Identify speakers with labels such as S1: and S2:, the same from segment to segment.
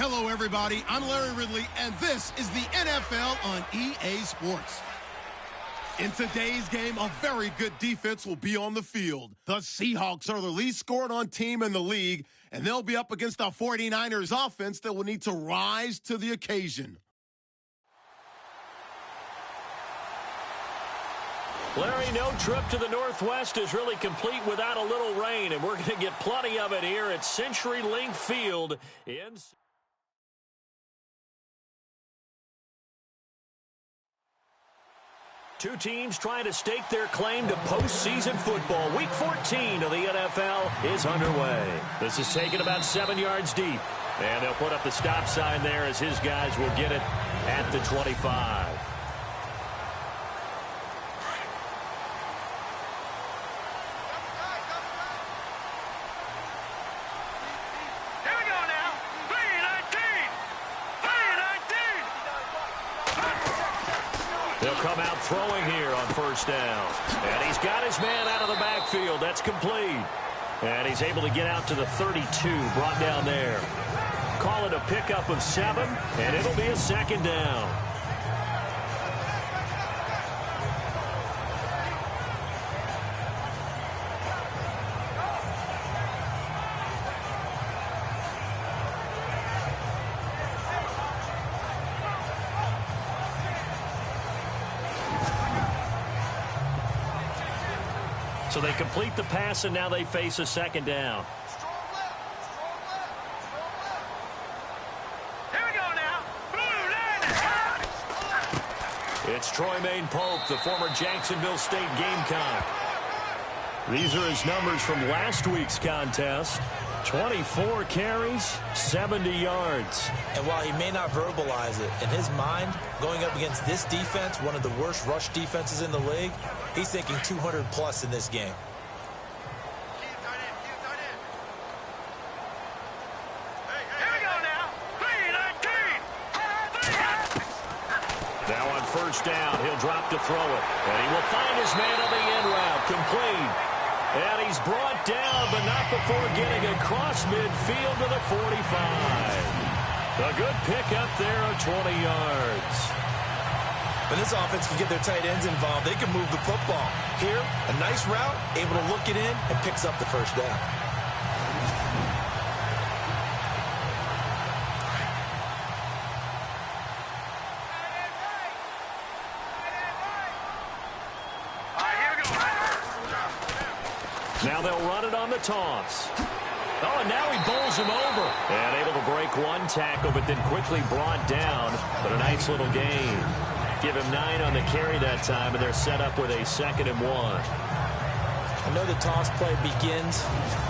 S1: Hello, everybody. I'm Larry Ridley, and this is the NFL on EA Sports. In today's game, a very good defense will be on the field. The Seahawks are the least scored on team in the league, and they'll be up against the 49ers offense that will need to rise to the occasion.
S2: Larry, no trip to the Northwest is really complete without a little rain, and we're going to get plenty of it here at CenturyLink Field in... Two teams trying to stake their claim to postseason football. Week 14 of the NFL is underway. This is taken about 7 yards deep. And they'll put up the stop sign there as his guys will get it at the 25. They'll come out throwing here on first down. And he's got his man out of the backfield. That's complete. And he's able to get out to the 32, brought down there. Call it a pickup of 7, and it'll be a second down. So they complete the pass, and now they face a second down.
S3: Here we go now.
S2: It's Troymaine Pope, the former Jacksonville State Gamecock. These are his numbers from last week's contest. 24 carries, 70 yards.
S4: And while he may not verbalize it, in his mind, going up against this defense, one of the worst rush defenses in the league, he's thinking 200-plus in this game.
S2: Now on first down, he'll drop to throw it. And he will find his man on the end route, complete. And he's brought down, but not before getting across midfield to the 45. A good pickup there of 20 yards.
S4: When this offense can get their tight ends involved, they can move the football. Here, a nice route, able to look it in, and picks up the first down.
S2: Now they'll run it on the toss. Oh, and now he bowls him over. And able to break one tackle, but then quickly brought down. But a nice little gain. Give him 9 on the carry that time, and they're set up with a 2nd and 1.
S4: I know the toss play begins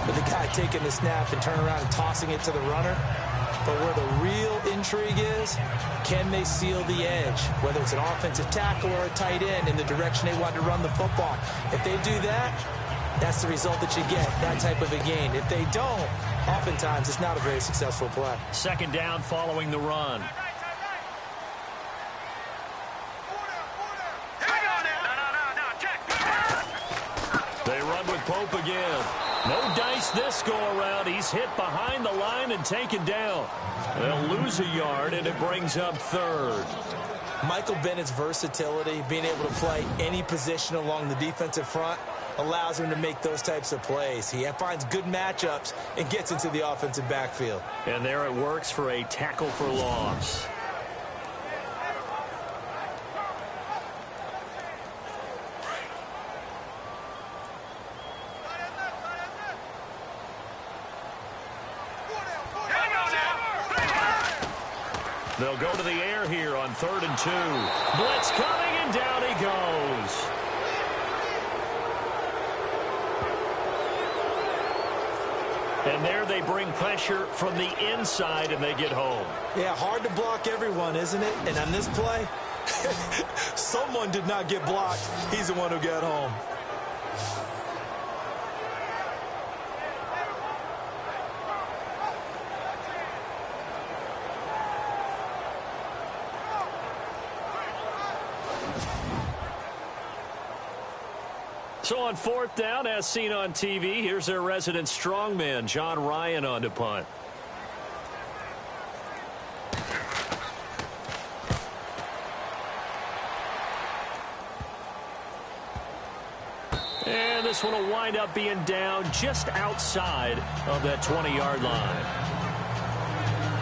S4: with the guy taking the snap and turning around and tossing it to the runner. But where the real intrigue is, can they seal the edge? Whether it's an offensive tackle or a tight end in the direction they want to run the football. If they do that, that's the result that you get, that type of a gain. If they don't, oftentimes it's not a very successful play.
S2: Second down following the run. They run with Pope again. No dice this go-around. He's hit behind the line and taken down. They'll lose a yard, and it brings up 3rd.
S4: Michael Bennett's versatility, being able to play any position along the defensive front, allows him to make those types of plays. He finds good matchups and gets into the offensive backfield.
S2: And there it works for a tackle for loss. They'll go to the air here on 3rd and 2. Blitz coming, and down he goes. And there they bring pressure from the inside, and they get home.
S4: Yeah, hard to block everyone, isn't it? And on this play, someone did not get blocked. He's the one who got home.
S2: So on 4th down, as seen on TV, here's their resident strongman, John Ryan, on to punt. And this one will wind up being down just outside of that 20-yard line.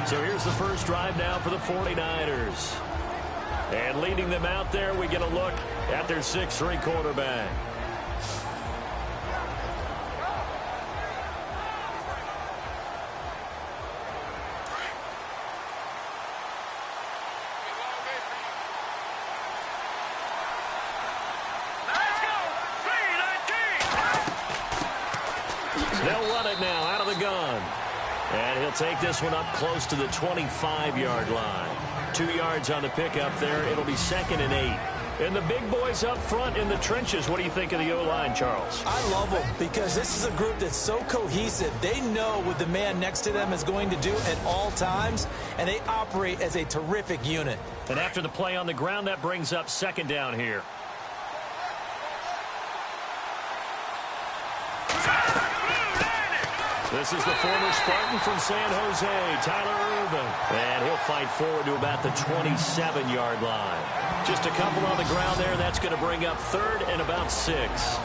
S2: So here's the first drive now for the 49ers. And leading them out there, we get a look at their 6'3" quarterback. They'll run it now out of the gun. And he'll take this one up close to the 25-yard line. 2 yards on the pickup there. It'll be 2nd and 8. And the big boys up front in the trenches. What do you think of the O-line, Charles?
S4: I love them because this is a group that's so cohesive. They know what the man next to them is going to do at all times, and they operate as a terrific unit.
S2: And after the play on the ground, that brings up 2nd down here. This is the former Spartan from San Jose, Tyler Irvin. And he'll fight forward to about the 27-yard line. Just a couple on the ground there. That's going to bring up 3rd and about 6.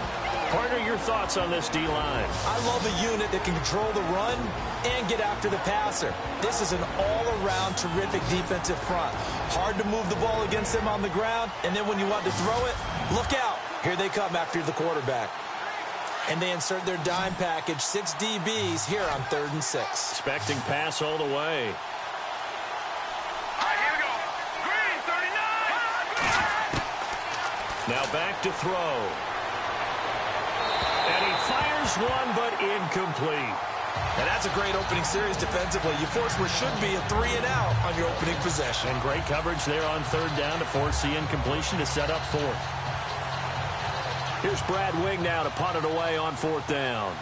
S2: Partner, your thoughts on this D-line?
S4: I love a unit that can control the run and get after the passer. This is an all-around terrific defensive front. Hard to move the ball against them on the ground, and then when you want to throw it, look out. Here they come after the quarterback. And they insert their dime package, 6 DBs here on 3rd and 6.
S2: Expecting pass all the way.
S3: All right, here we go. Green, 39.
S2: Now back to throw. And he fires one, but incomplete.
S4: And that's a great opening series defensively. You force what should be a 3-and-out on your opening possession.
S2: And great coverage there on 3rd down to force the incompletion to set up 4th. Here's Brad Wing now to punt it away on 4th down.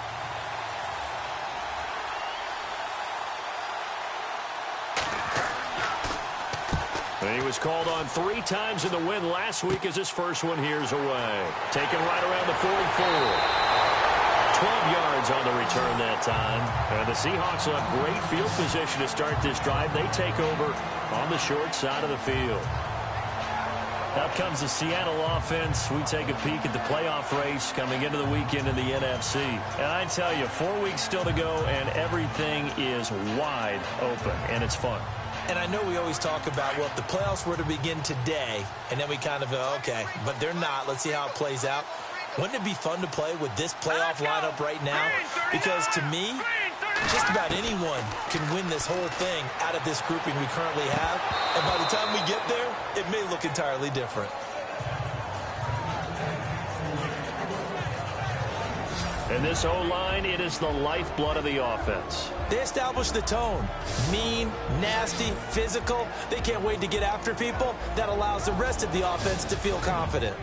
S2: And he was called on 3 times in the win last week as his first one here's away. Taken right around the 44. 12 yards on the return that time. And the Seahawks will have great field position to start this drive. They take over on the short side of the field. Out comes the Seattle offense. We take a peek at the playoff race coming into the weekend in the NFC. And I tell you, 4 weeks still to go, and everything is wide open, and it's fun.
S4: And I know we always talk about, well, if the playoffs were to begin today, and then we kind of go, okay, but they're not. Let's see how it plays out. Wouldn't it be fun to play with this playoff lineup right now? Because to me, just about anyone can win this whole thing out of this grouping we currently have. And by the time we get there, it may look entirely different.
S2: And this O-line, it is the lifeblood of the offense.
S4: They establish the tone. Mean, nasty, physical. They can't wait to get after people. That allows the rest of the offense to feel confident.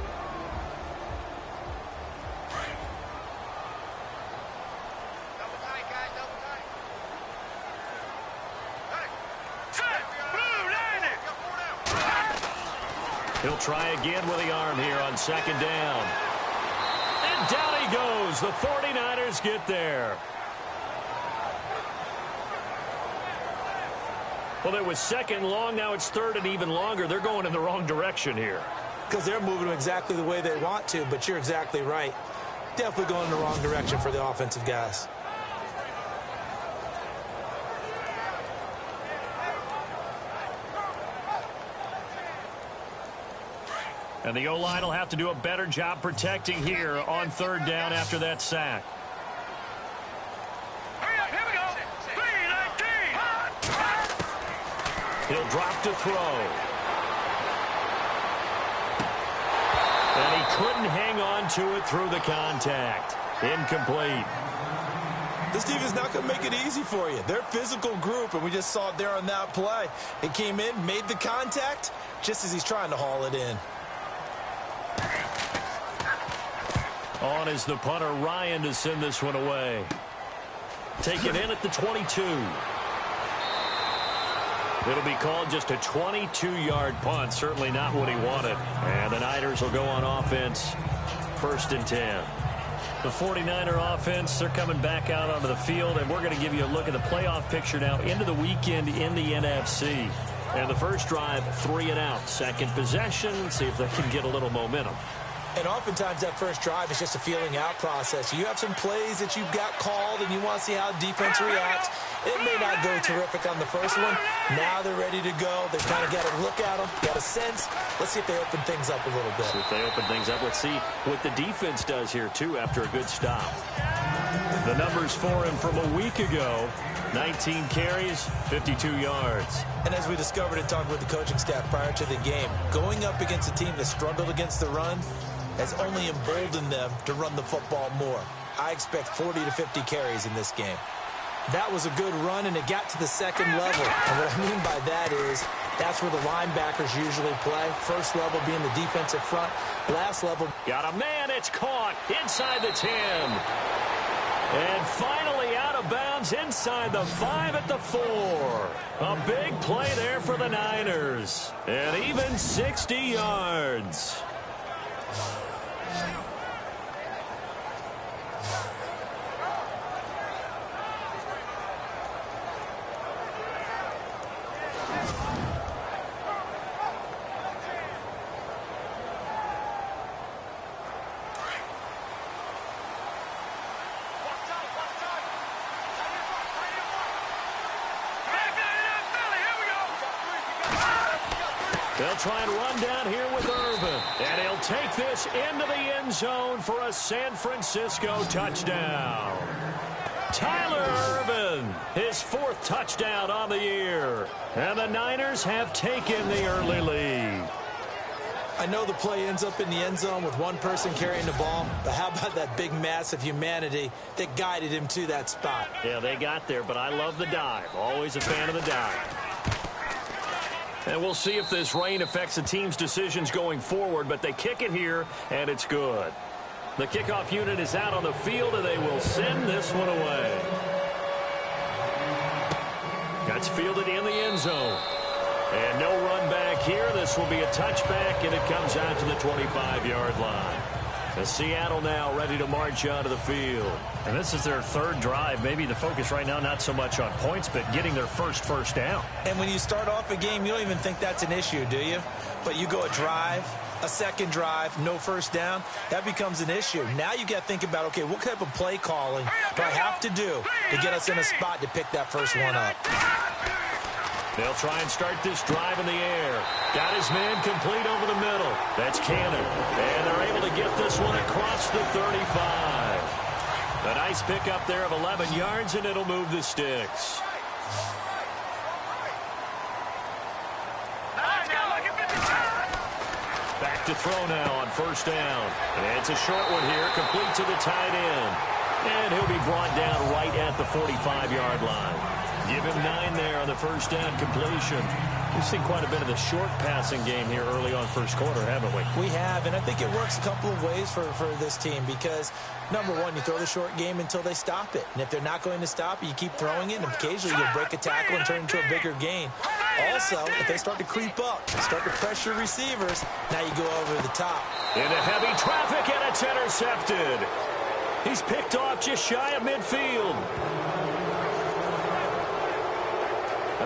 S2: He'll try again with the arm here on 2nd down. And down he goes. The 49ers get there. Well, it was 2nd long. Now it's 3rd and even longer. They're going in the wrong direction here.
S4: Because they're moving them exactly the way they want to, but you're exactly right. Definitely going in the wrong direction for the offensive guys.
S2: And the O-line will have to do a better job protecting here on 3rd down after that sack.
S3: Hurry up, here we go. 3-19.
S2: He'll drop to throw. And he couldn't hang on to it through the contact. Incomplete.
S4: This defense not going to make it easy for you. They're a physical group, and we just saw it there on that play. It came in, made the contact, just as he's trying to haul it in.
S2: On is the punter, Ryan, to send this one away. Taken in at the 22. It'll be called just a 22-yard punt. Certainly not what he wanted. And the Niners will go on offense, 1st and 10. The 49er offense, they're coming back out onto the field, and we're going to give you a look at the playoff picture now into the weekend in the NFC. And the first drive, 3-and-out. 2nd possession, see if they can get a little momentum.
S4: And oftentimes that first drive is just a feeling out process. You have some plays that you've got called and you want to see how defense reacts. It may not go terrific on the first one. Now they're ready to go. They've kind of got to look at them, got a sense. Let's see if they open things up a little bit.
S2: See if they open things up. Let's see what the defense does here, too, after a good stop. The numbers for him from a week ago: 19 carries, 52 yards. And as we discovered in talking with the coaching staff prior to the game, going up against a team that struggled against the run has only emboldened them to run the football more. I expect 40 to 50 carries in this game. That was a good run, and it got to the second level. And what I mean by that is that's where the linebackers usually play. First level being the defensive front. Last level. Got a man. It's caught inside the 10. And finally out of bounds inside the 5 at the 4. A big play there for the Niners. And even 60 yards. They'll try and run down here with Irvin. And he'll take this into the end zone for a San Francisco touchdown. Tyler Irvin, his 4th touchdown on the year. And the Niners have taken the early lead.
S4: I know the play ends up in the end zone with one person carrying the ball, but how about that big mass of humanity that guided him to that spot?
S2: Yeah, they got there, but I love the dive. Always a fan of the dive. And we'll see if this rain affects the team's decisions going forward, but they kick it here, and it's good. The kickoff unit is out on the field, and they will send this one away. That's fielded in the end zone. And no run back here. This will be a touchback, and it comes out to the 25-yard line. The Seattle now ready to march out of the field. And this is their 3rd drive. Maybe the focus right now not so much on points, but getting their first down.
S4: And when you start off a game, you don't even think that's an issue, do you? But you go a drive, a second drive, no first down, that becomes an issue. Now you got to think about, okay, what type of play calling do I have to do to get us in a spot to pick that first one up?
S2: They'll try and start this drive in the air. Got his man complete over the middle. That's Cannon. And they're able to get this one across the 35. A nice pickup there of 11 yards, and it'll move the sticks. Back to throw now on first down. And it's a short one here, complete to the tight end. And he'll be brought down right at the 45-yard line. Give him 9 there on the first down completion. We've seen quite a bit of the short passing game here early on first quarter, haven't we?
S4: We have, and I think it works a couple of ways for this team because, number one, you throw the short game until they stop it. And if they're not going to stop it, you keep throwing it, and occasionally you'll break a tackle and turn it into a bigger gain. Also, if they start to creep up, start to pressure receivers, now you go over the top.
S2: Into heavy traffic, and it's intercepted. He's picked off just shy of midfield.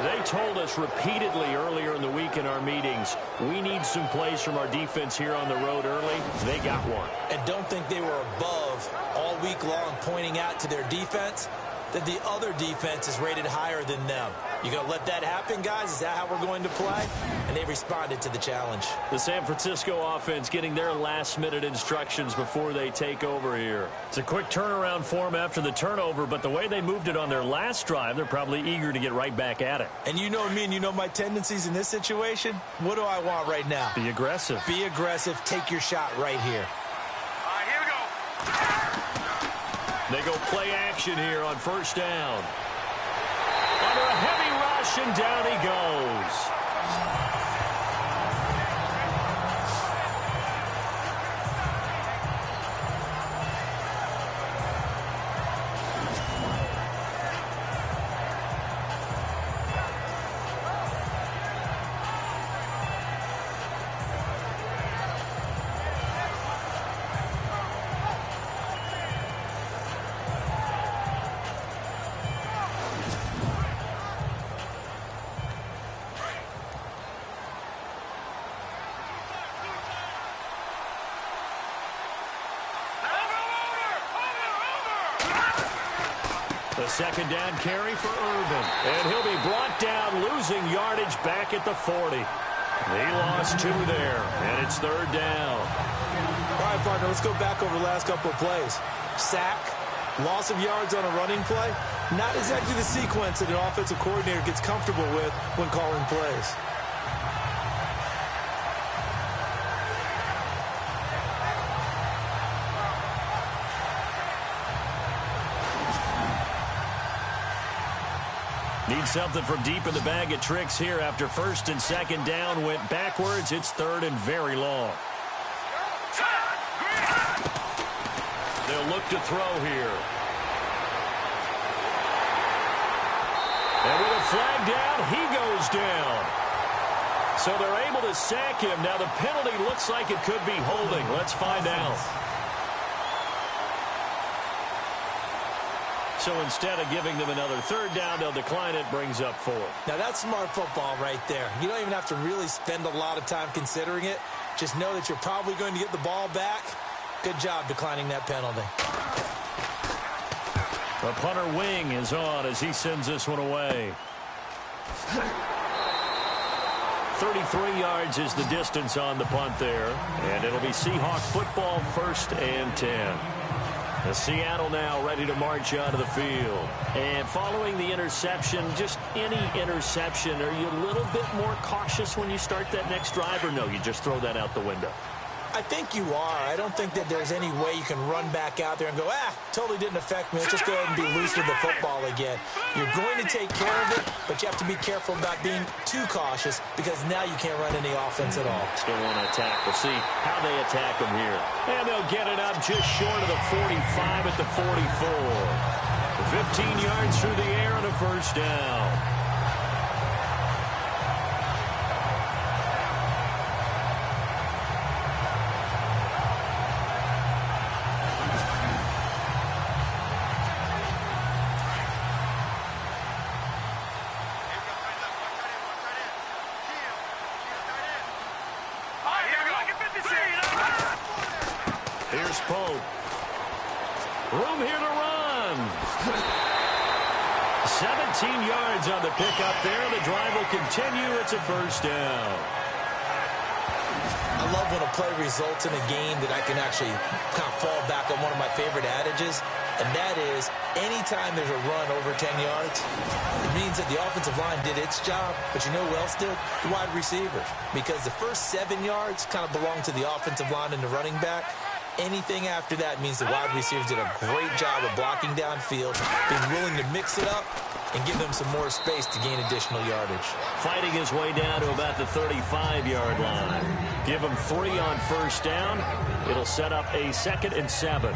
S2: They told us repeatedly earlier in the week in our meetings, we need some plays from our defense here on the road early. They got one.
S4: And don't think they were above all week long pointing out to their defense that the other defense is rated higher than them. You going to let that happen, guys? Is that how we're going to play? And they responded to the challenge.
S2: The San Francisco offense getting their last-minute instructions before they take over here. It's a quick turnaround for them after the turnover, but the way they moved it on their last drive, they're probably eager to get right back at it.
S4: And you know me and you know my tendencies in this situation. What do I want right now?
S2: Be aggressive.
S4: Be aggressive. Take your shot right here.
S3: All right, here we go.
S2: They go play action here on first down. Under a heavy rush, and down he goes. The second down carry for Irvin. And he'll be brought down, losing yardage back at the 40. He lost 2 there, and it's third down.
S4: All right, partner, let's go back over the last couple of plays. Sack, loss of yards on a running play. Not exactly the sequence that an offensive coordinator gets comfortable with when calling plays.
S2: Need something from deep in the bag of tricks here after first and second down went backwards. It's third and very long. They'll look to throw here. And with a flag down, he goes down. So they're able to sack him. Now the penalty looks like it could be holding. Let's find out. So instead of giving them another third down, they'll decline it, brings up 4.
S4: Now that's smart football right there. You don't even have to really spend a lot of time considering it. Just know that you're probably going to get the ball back. Good job declining that penalty.
S2: The punter wing is on as he sends this one away. 33 yards is the distance on the punt there. And it'll be Seahawk football, 1st and 10. The Seattle now ready to march onto the field. And following the interception, just any interception, are you a little bit more cautious when you start that next drive, or no, you just throw that out the window?
S4: I think you are. I don't think that there's any way you can run back out there and go, totally didn't affect me. Let's just go ahead and be loose with the football again. You're going to take care of it, but you have to be careful about being too cautious because now you can't run any offense at all.
S2: Still want to attack. We'll see how they attack them here. And they'll get it up just short of the 45 at the 44. 15 yards through the air and a first down. Here's Pope. Room here to run. 17 yards on the pickup there. The drive will continue. It's a first down.
S4: I love when a play results in a game that I can actually kind of fall back on one of my favorite adages, and that is anytime there's a run over 10 yards, it means that the offensive line did its job, but you know who else did? The wide receivers. Because the first 7 yards kind of belong to the offensive line and the running back. Anything after that means the wide receivers did a great job of blocking downfield, being willing to mix it up, and give them some more space to gain additional yardage.
S2: Fighting his way down to about the 35-yard line. Give him 3 on first down. It'll set up a 2nd and 7.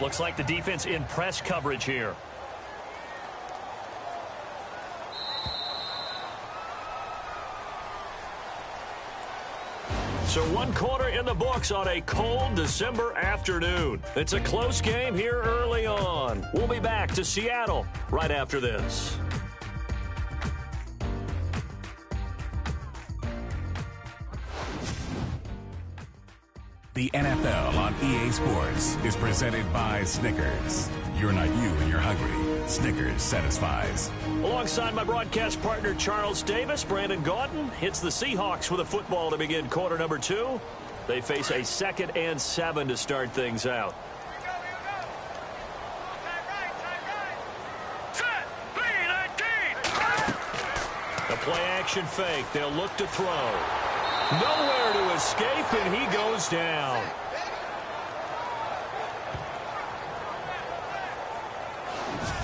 S2: Looks like the defense in press coverage here. So 1 quarter in the books on a cold December afternoon. It's a close game here early on. We'll be back to Seattle right after this.
S5: The NFL on EA Sports is presented by Snickers. You're not you when you're hungry. Snickers satisfies.
S2: Alongside my broadcast partner Charles Davis, Brandon Gaudin hits the Seahawks with a football to begin quarter number 2. They face a 2nd and 7 to start things out. A play-action fake. They'll look to throw. Nowhere to escape, and he goes down.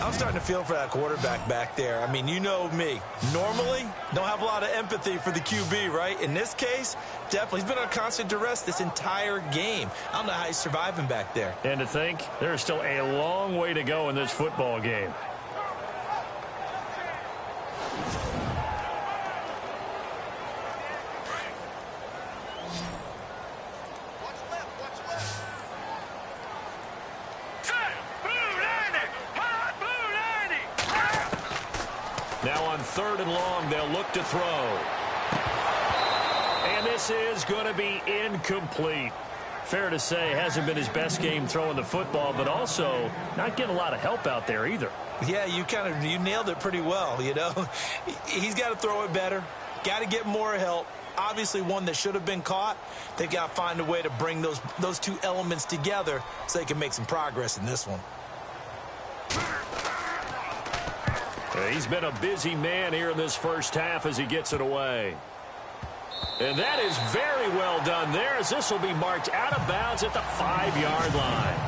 S4: I'm starting to feel for that quarterback back there. I mean, you know me. Normally, don't have a lot of empathy for the QB, right? In this case, definitely. He's been on constant duress this entire game. I don't know how he's surviving back there.
S2: And to think, there's still a long way to go in this football game. Now on 3rd and long, they'll look to throw. And this is going to be incomplete. Fair to say, hasn't been his best game throwing the football, but also not getting a lot of help out there either.
S4: Yeah, you nailed it pretty well, you know. He's got to throw it better, got to get more help. Obviously one that should have been caught. They got to find a way to bring those two elements together so they can make some progress in this one.
S2: He's been a busy man here in this first half as he gets it away. And that is very well done there, as this will be marked out of bounds at the 5-yard line.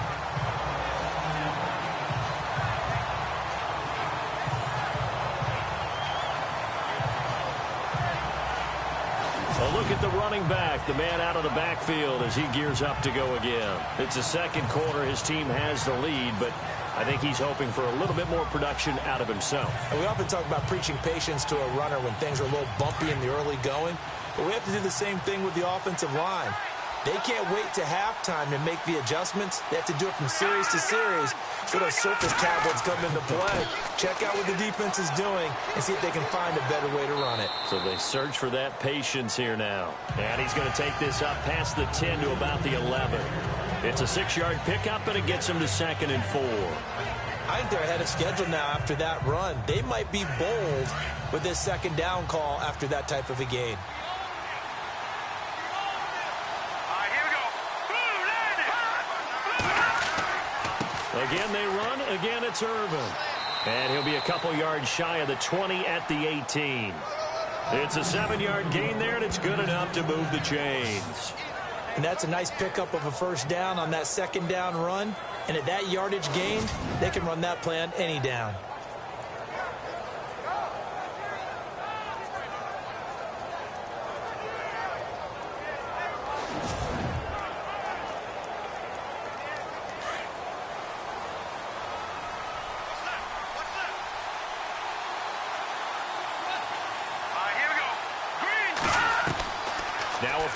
S2: A look at the running back, the man out of the backfield as he gears up to go again. It's the second quarter. His team has the lead, but I think he's hoping for a little bit more production out of himself.
S4: And we often talk about preaching patience to a runner when things are a little bumpy in the early going. But we have to do the same thing with the offensive line. They can't wait to halftime to make the adjustments. They have to do it from series to series so those surface tablets come into play. Check out what the defense is doing and see if they can find a better way to run it.
S2: So they search for that patience here now. And he's going to take this up past the 10 to about the 11. It's a 6-yard pickup, and it gets him to 2nd and 4.
S4: I think they're ahead of schedule now after that run. They might be bold with this second down call after that type of a gain.
S2: Again they run. Again it's Irvin. And he'll be a couple yards shy of the 20 at the 18. It's a 7-yard gain there, and it's good enough to move the chains.
S4: And that's a nice pickup of a first down on that second down run. And at that yardage gained, they can run that play on any down.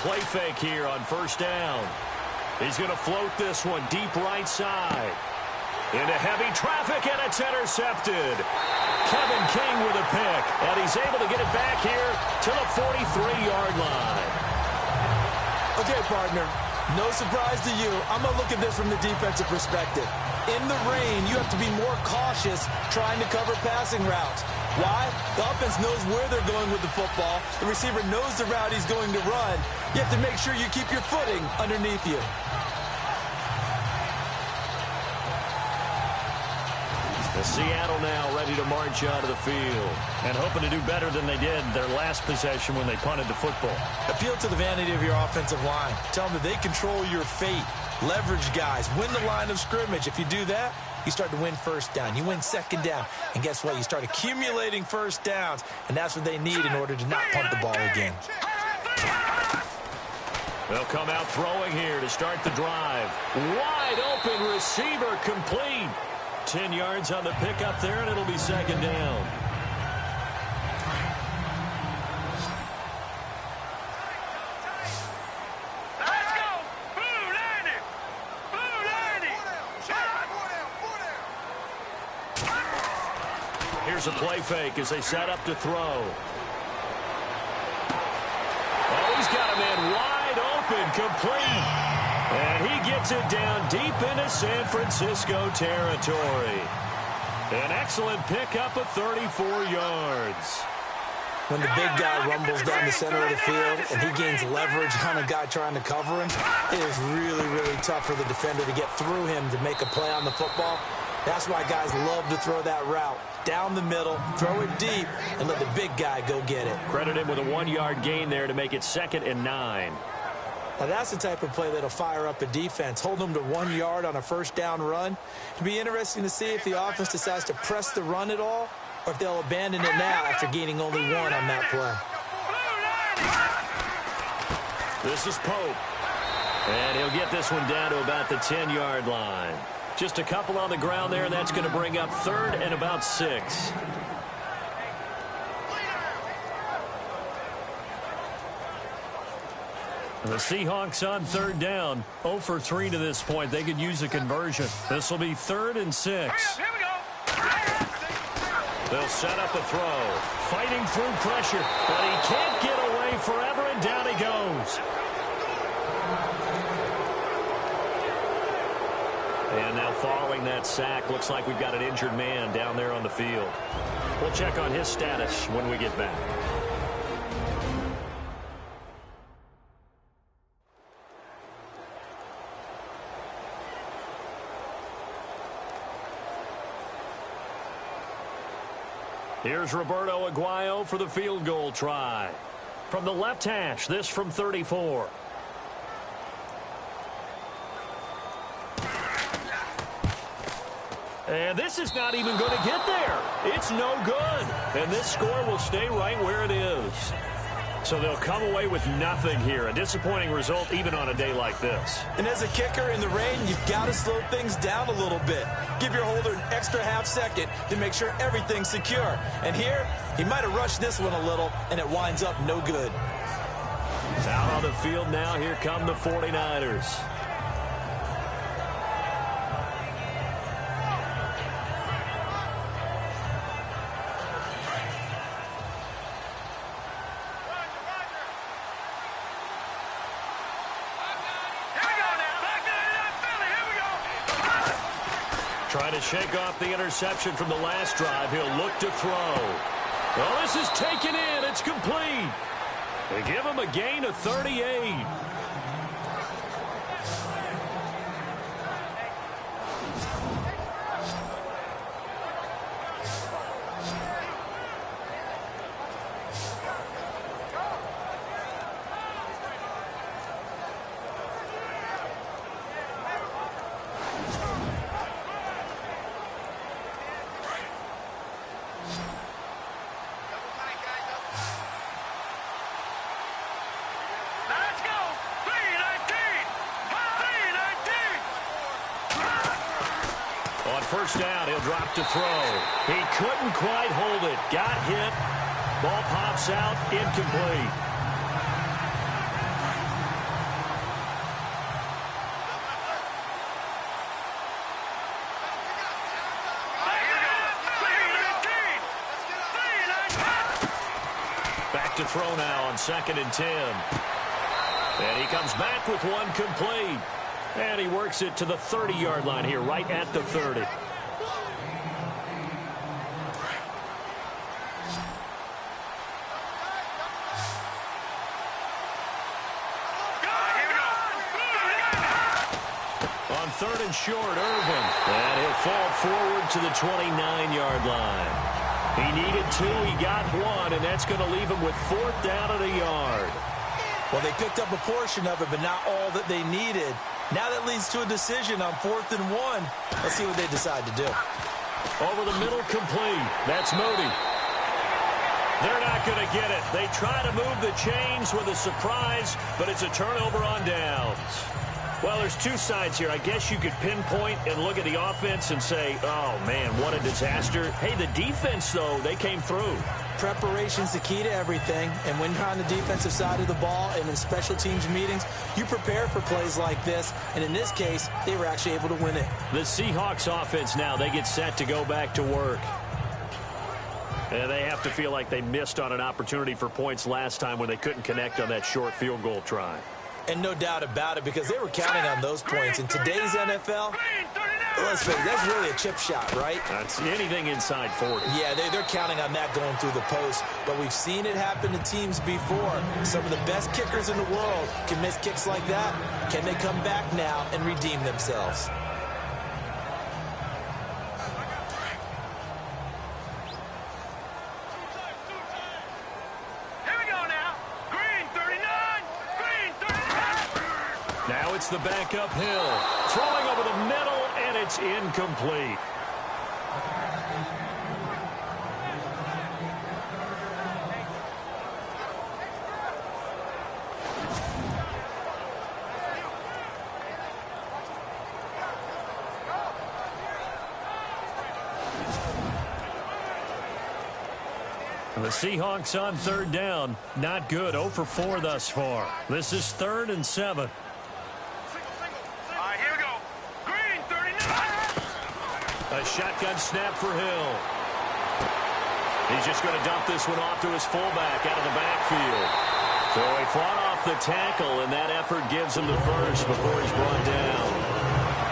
S2: Play fake here on first down. He's going to float this one deep right side. Into heavy traffic, and it's intercepted. Kevin King with a pick, and he's able to get it back here to the 43-yard line.
S4: Okay, partner, no surprise to you. I'm going to look at this from the defensive perspective. In the rain, you have to be more cautious trying to cover passing routes. Why? The offense knows where they're going with the football. The receiver knows the route he's going to run. You have to make sure you keep your footing underneath you.
S2: The Seattle now ready to march out of the field and hoping to do better than they did their last possession when they punted the football.
S4: Appeal to the vanity of your offensive line. Tell them that they control your fate. Leverage guys. Win the line of scrimmage. If you do that, you start to win first down. You win second down. And guess what? You start accumulating first downs. And that's what they need in order to not punt the ball again.
S2: They'll come out throwing here to start the drive. Wide open receiver complete. 10 yards on the pickup there, and it'll be second down.
S3: Let's go. Blue landing. Blue landing.
S2: Here's a play fake as they set up to throw. Oh, he's got a man wide open, complete. And he gets it down deep into San Francisco territory. An excellent pickup of 34 yards.
S4: When the big guy rumbles down the center of the field and he gains leverage on a guy trying to cover him, it is really, really tough for the defender to get through him to make a play on the football. That's why guys love to throw that route. Down the middle, throw it deep, and let the big guy go get it.
S2: Credit him with a 1-yard gain there to make it 2nd and 9.
S4: Now, that's the type of play that'll fire up a defense. Hold them to 1 yard on a first down run. It'll be interesting to see if the offense decides to press the run at all or if they'll abandon it now after gaining only 1 on that play.
S2: This is Pope. And he'll get this one down to about the 10-yard line. Just a couple on the ground there, and that's going to bring up 3rd and about 6. The Seahawks on 3rd down. 0 for 3 to this point. They could use a conversion. This will be 3rd and 6.
S3: Here we go.
S2: They'll set up a throw. Fighting through pressure, but he can't get away forever, and down he goes. And now following that sack, looks like we've got an injured man down there on the field. We'll check on his status when we get back. Here's Roberto Aguayo for the field goal try. From the left hash, this from 34. And this is not even going to get there. It's no good. And this score will stay right where it is. So they'll come away with nothing here. A disappointing result even on a day like this.
S4: And as a kicker in the rain, you've got to slow things down a little bit. Give your holder an extra half second to make sure everything's secure. And here, he might have rushed this one a little, and it winds up no good.
S2: Out on the field now, here come the 49ers. Trying to shake off the interception from the last drive. He'll look to throw. Well, this is taken in. It's complete. They give him a gain of 38. First down, he'll drop to throw. He couldn't quite hold it. Got hit. Ball pops out, incomplete. Back to throw now on 2nd and 10. And he comes back with one complete. And he works it to the 30-yard line here, right at the 30. On 3rd and short, Irvin. And he'll fall forward to the 29-yard line. He needed 2, he got 1, and that's going to leave him with 4th down and a yard.
S4: Well, they picked up a portion of it, but not all that they needed. Now that leads to a decision on 4th and 1. Let's see what they decide to do.
S2: Over the middle, complete. That's Moody. They're not going to get it. They try to move the chains with a surprise, but it's a turnover on downs. Well, there's two sides here. I guess you could pinpoint and look at the offense and say, oh, man, what a disaster. Hey, the defense, though, they came through.
S4: Preparation's the key to everything, and when you're on the defensive side of the ball and in special teams meetings, you prepare for plays like this, and in this case, they were actually able to win it.
S2: The Seahawks offense now, they get set to go back to work. And they have to feel like they missed on an opportunity for points last time when they couldn't connect on that short field goal try.
S4: And no doubt about it, because they were counting on those points. In today's NFL, let's face it, that's really a chip shot, right?
S2: That's anything inside 40.
S4: Yeah, they're counting on that going through the post. But we've seen it happen to teams before. Some of the best kickers in the world can miss kicks like that. Can they come back now and redeem themselves?
S2: Now it's the back uphill. Throwing over the middle, and it's incomplete. The Seahawks on 3rd down. Not good. 0 for 4 thus far. This is 3rd and 7. A shotgun snap for Hill. He's just going to dump this one off to his fullback out of the backfield. So he fought off the tackle, and that effort gives him the first before he's brought down.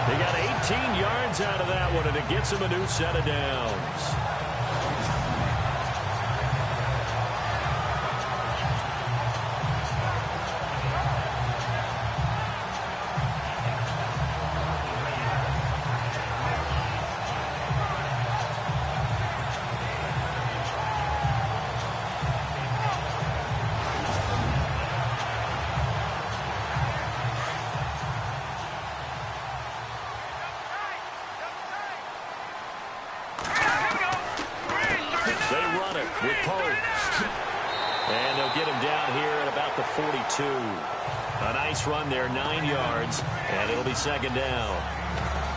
S2: They got 18 yards out of that one, and it gets him a new set of downs. And they'll get him down here at about the 42. A nice run there, 9 yards, and it'll be second down.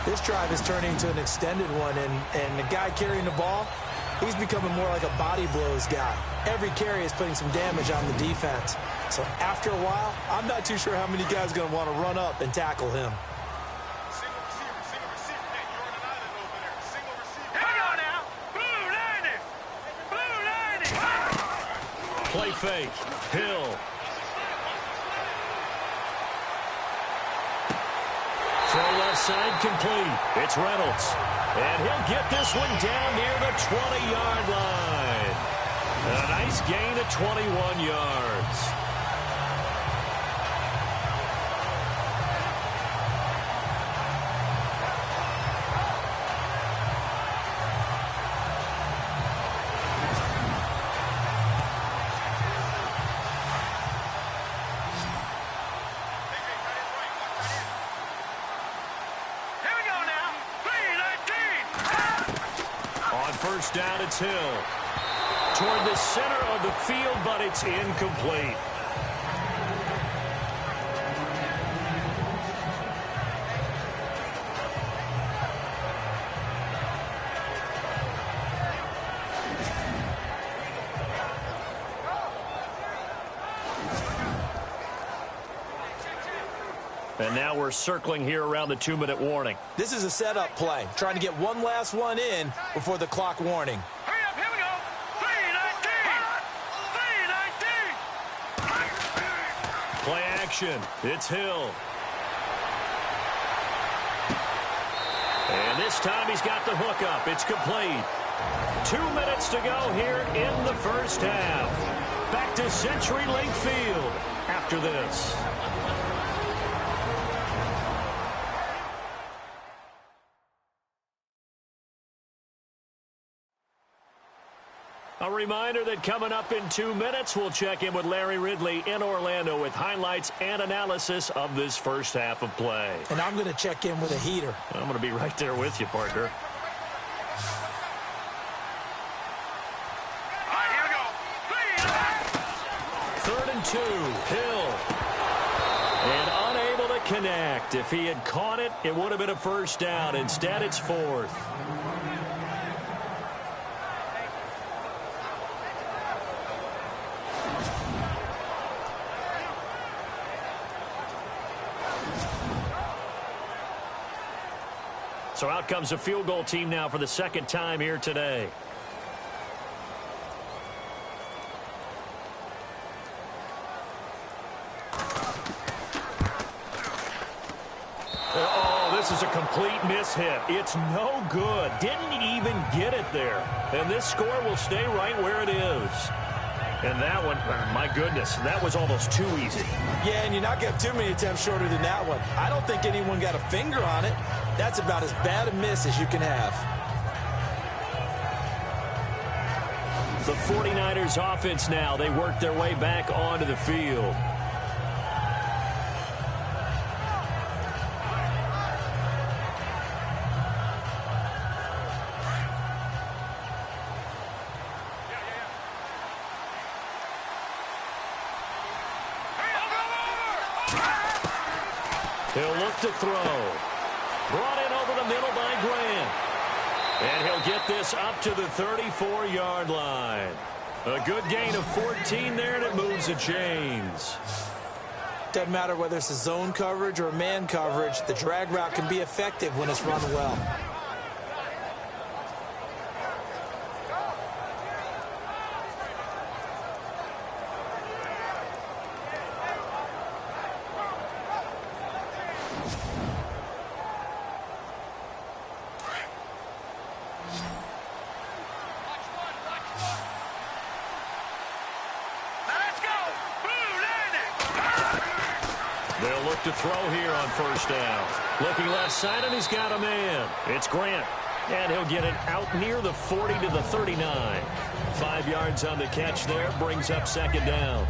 S4: This drive is turning into an extended one, and the guy carrying the ball, he's becoming more like a body blows guy. Every carry is putting some damage on the defense. So after a while, I'm not too sure how many guys are going to want to run up and tackle him.
S2: Play fake. Hill. Throw left side complete. It's Reynolds. And he'll get this one down near the 20-yard line. A nice gain of 21 yards. First down, it's Hill. Toward the center of the field, but it's incomplete. And now we're circling here around the 2-minute warning.
S4: This is a setup play, trying to get one last one in before the clock warning.
S3: Hurry up, here we go. 3-19.
S2: Play action. It's Hill. And this time he's got the hook up. It's complete. 2 minutes to go here in the first half. Back to CenturyLink Field after this. A reminder that coming up in 2 minutes, we'll check in with Larry Ridley in Orlando with highlights and analysis of this first half of play.
S4: And I'm going to check in with a heater.
S2: I'm going to be right there with you, partner.
S3: All right, here we go.
S2: 3rd and 2, Hill. And unable to connect. If he had caught it, it would have been a first down. Instead, it's 4th. So out comes a field goal team now for the second time here today. Oh, this is a complete mishit. It's no good. Didn't even get it there. And this score will stay right where it is. And that one, my goodness, that was almost too easy.
S4: Yeah, and you're not going to have too many attempts shorter than that one. I don't think anyone got a finger on it. That's about as bad a miss as you can have.
S2: The 49ers offense now, they work their way back onto the field. He'll look to throw. Brought in over the middle by Grant. And he'll get this up to the 34-yard line. A good gain of 14 there, and it moves the chains.
S4: Doesn't matter whether it's a zone coverage or a man coverage, the drag route can be effective when it's run well.
S2: They'll look to throw here on first down. Looking left side, and he's got a man. It's Grant. And he'll get it out near the 40 to the 39. 5 yards on the catch there. Brings up second down.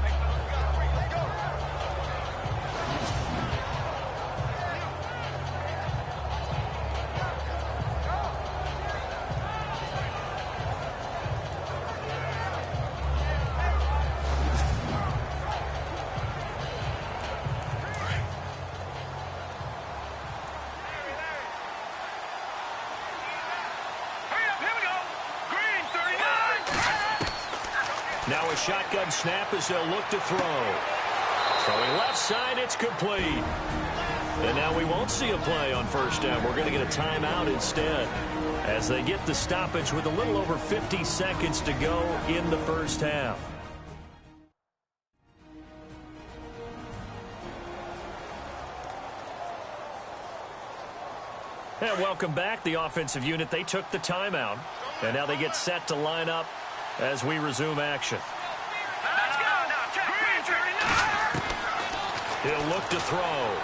S2: Now a shotgun snap as they'll look to throw. Throwing left side, it's complete. And now we won't see a play on first down. We're going to get a timeout instead as they get the stoppage with a little over 50 seconds to go in the first half. And welcome back. The offensive unit, they took the timeout. And now they get set to line up as we resume action.
S3: Let's go now.
S2: He'll look to throw.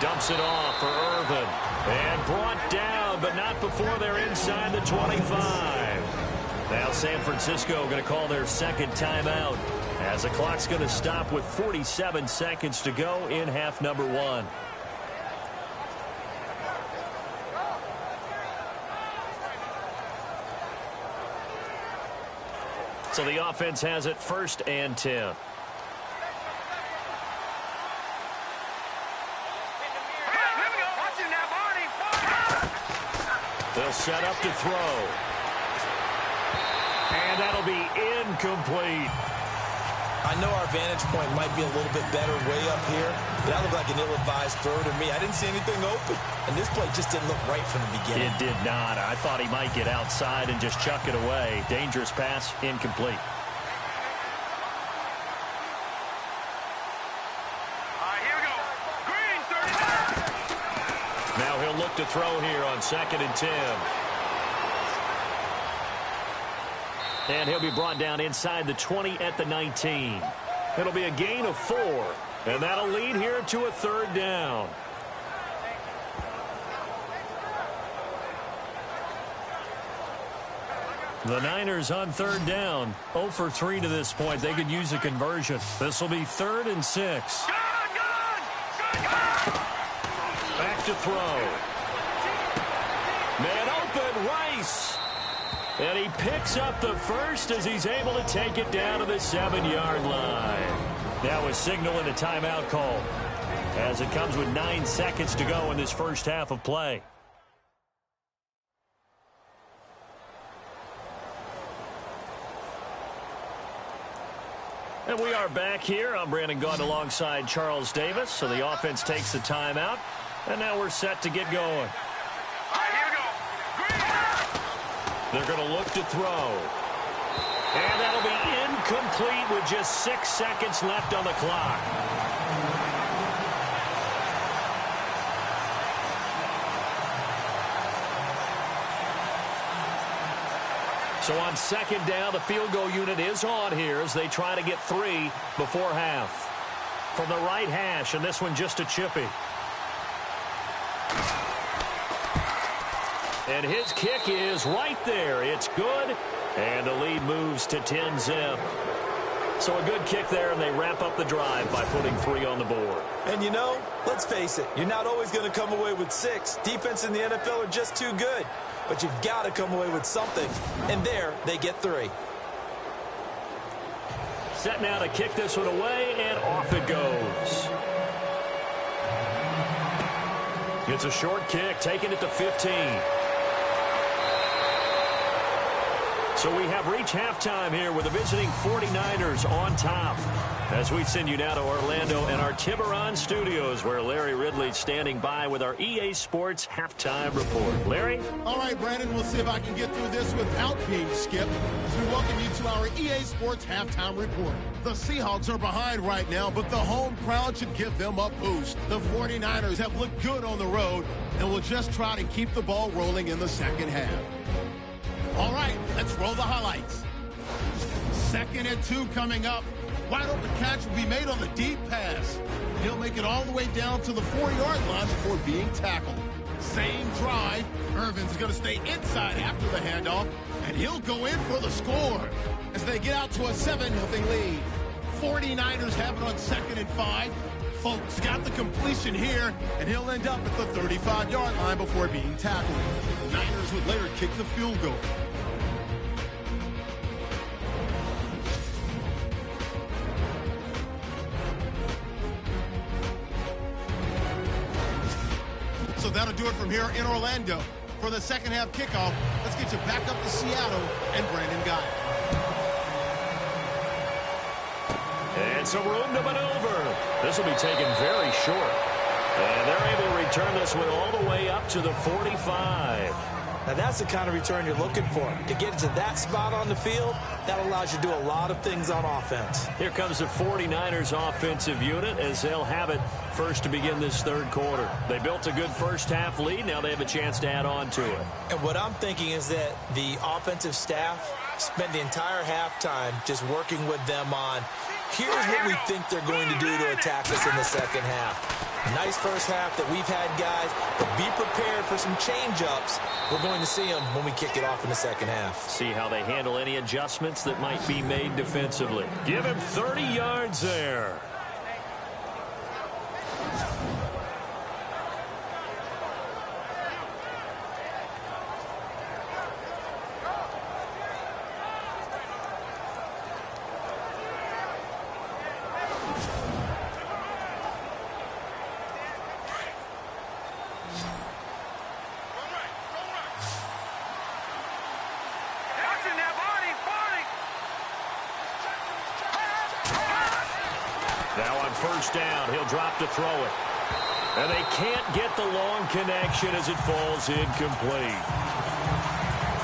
S2: Dumps it off for Irvin. And brought down, but not before they're inside the 25. Now San Francisco going to call their second timeout as the clock's going to stop with 47 seconds to go in half number one. So the offense has it first and 10.
S3: Here we go. Watch it now, Barney.
S2: They'll set up to throw. And that'll be incomplete.
S4: I know our vantage point might be a little bit better way up here, but that looked like an ill-advised throw to me. I didn't see anything open, and this play just didn't look right from the beginning.
S2: It did not. I thought he might get outside and just chuck it away. Dangerous pass, incomplete.
S3: Here we go. Green, 39.
S2: Now he'll look to throw here on second and 10. And he'll be brought down inside the 20 at the 19. It'll be a gain of 4. And that'll lead here to a third down. The Niners on third down. 0 for 3 to this point. They could use a conversion. This will be 3rd and 6. Back to throw. Man open, Rice. And he picks up the first as he's able to take it down to the 7-yard line. Now a signal and a timeout call as it comes with 9 seconds to go in this first half of play. And we are back here. I'm Brandon Gaudin alongside Charles Davis. So the offense takes the timeout. And now we're set to get going. They're going to look to throw. And that'll be incomplete with just 6 seconds left on the clock. So on second down, the field goal unit is on here as they try to get 3 before half. From the right hash, and this one just a chippy. And his kick is right there. It's good. And the lead moves to 10-zip. So a good kick there, and they wrap up the drive by putting 3 on the board.
S4: And you know, let's face it, you're not always going to come away with 6. Defense in the NFL are just too good. But you've got to come away with something. And there, they get 3.
S2: Set now to kick this one away, and off it goes. It's a short kick, taking it to 15. So we have reached halftime here with the visiting 49ers on top. As we send you now to Orlando and our Tiburon studios, where Larry Ridley's standing by with our EA Sports halftime report. Larry?
S1: All right, Brandon, we'll see if I can get through this without being skipped as we welcome you to our EA Sports halftime report. The Seahawks are behind right now, but the home crowd should give them a boost. The 49ers have looked good on the road and will just try to keep the ball rolling in the second half. All right, let's roll the highlights. 2nd and 2 coming up. Wide open catch will be made on the deep pass. He'll make it all the way down to the 4-yard line before being tackled. Same drive. Irvin's going to stay inside after the handoff, and he'll go in for the score as they get out to a 7-0 lead. 49ers have it on 2nd and 5. Folks got the completion here, and he'll end up at the 35-yard line before being tackled. The Niners would later kick the field goal. So that'll do it from here in Orlando. For the second half kickoff, let's get you back up to Seattle and Brandon Guy.
S2: And some room to maneuver. This will be taken very short. And they're able to return this one all the way up to the 45.
S4: Now that's the kind of return you're looking for. To get to that spot on the field, that allows you to do a lot of things on offense.
S2: Here comes the 49ers offensive unit as they'll have it first to begin this third quarter. They built a good first half lead. Now they have a chance to add on to it.
S4: And what I'm thinking is that the offensive staff spent the entire halftime just working with them on, here's what we think they're going to do to attack us in the second half. Nice first half that we've had, guys, but be prepared for some change-ups. We're going to see them when we kick it off in the second half.
S2: See how they handle any adjustments that might be made defensively. Give him 30 yards there. Now on first down, he'll drop to throw it. And they can't get the long connection as it falls incomplete.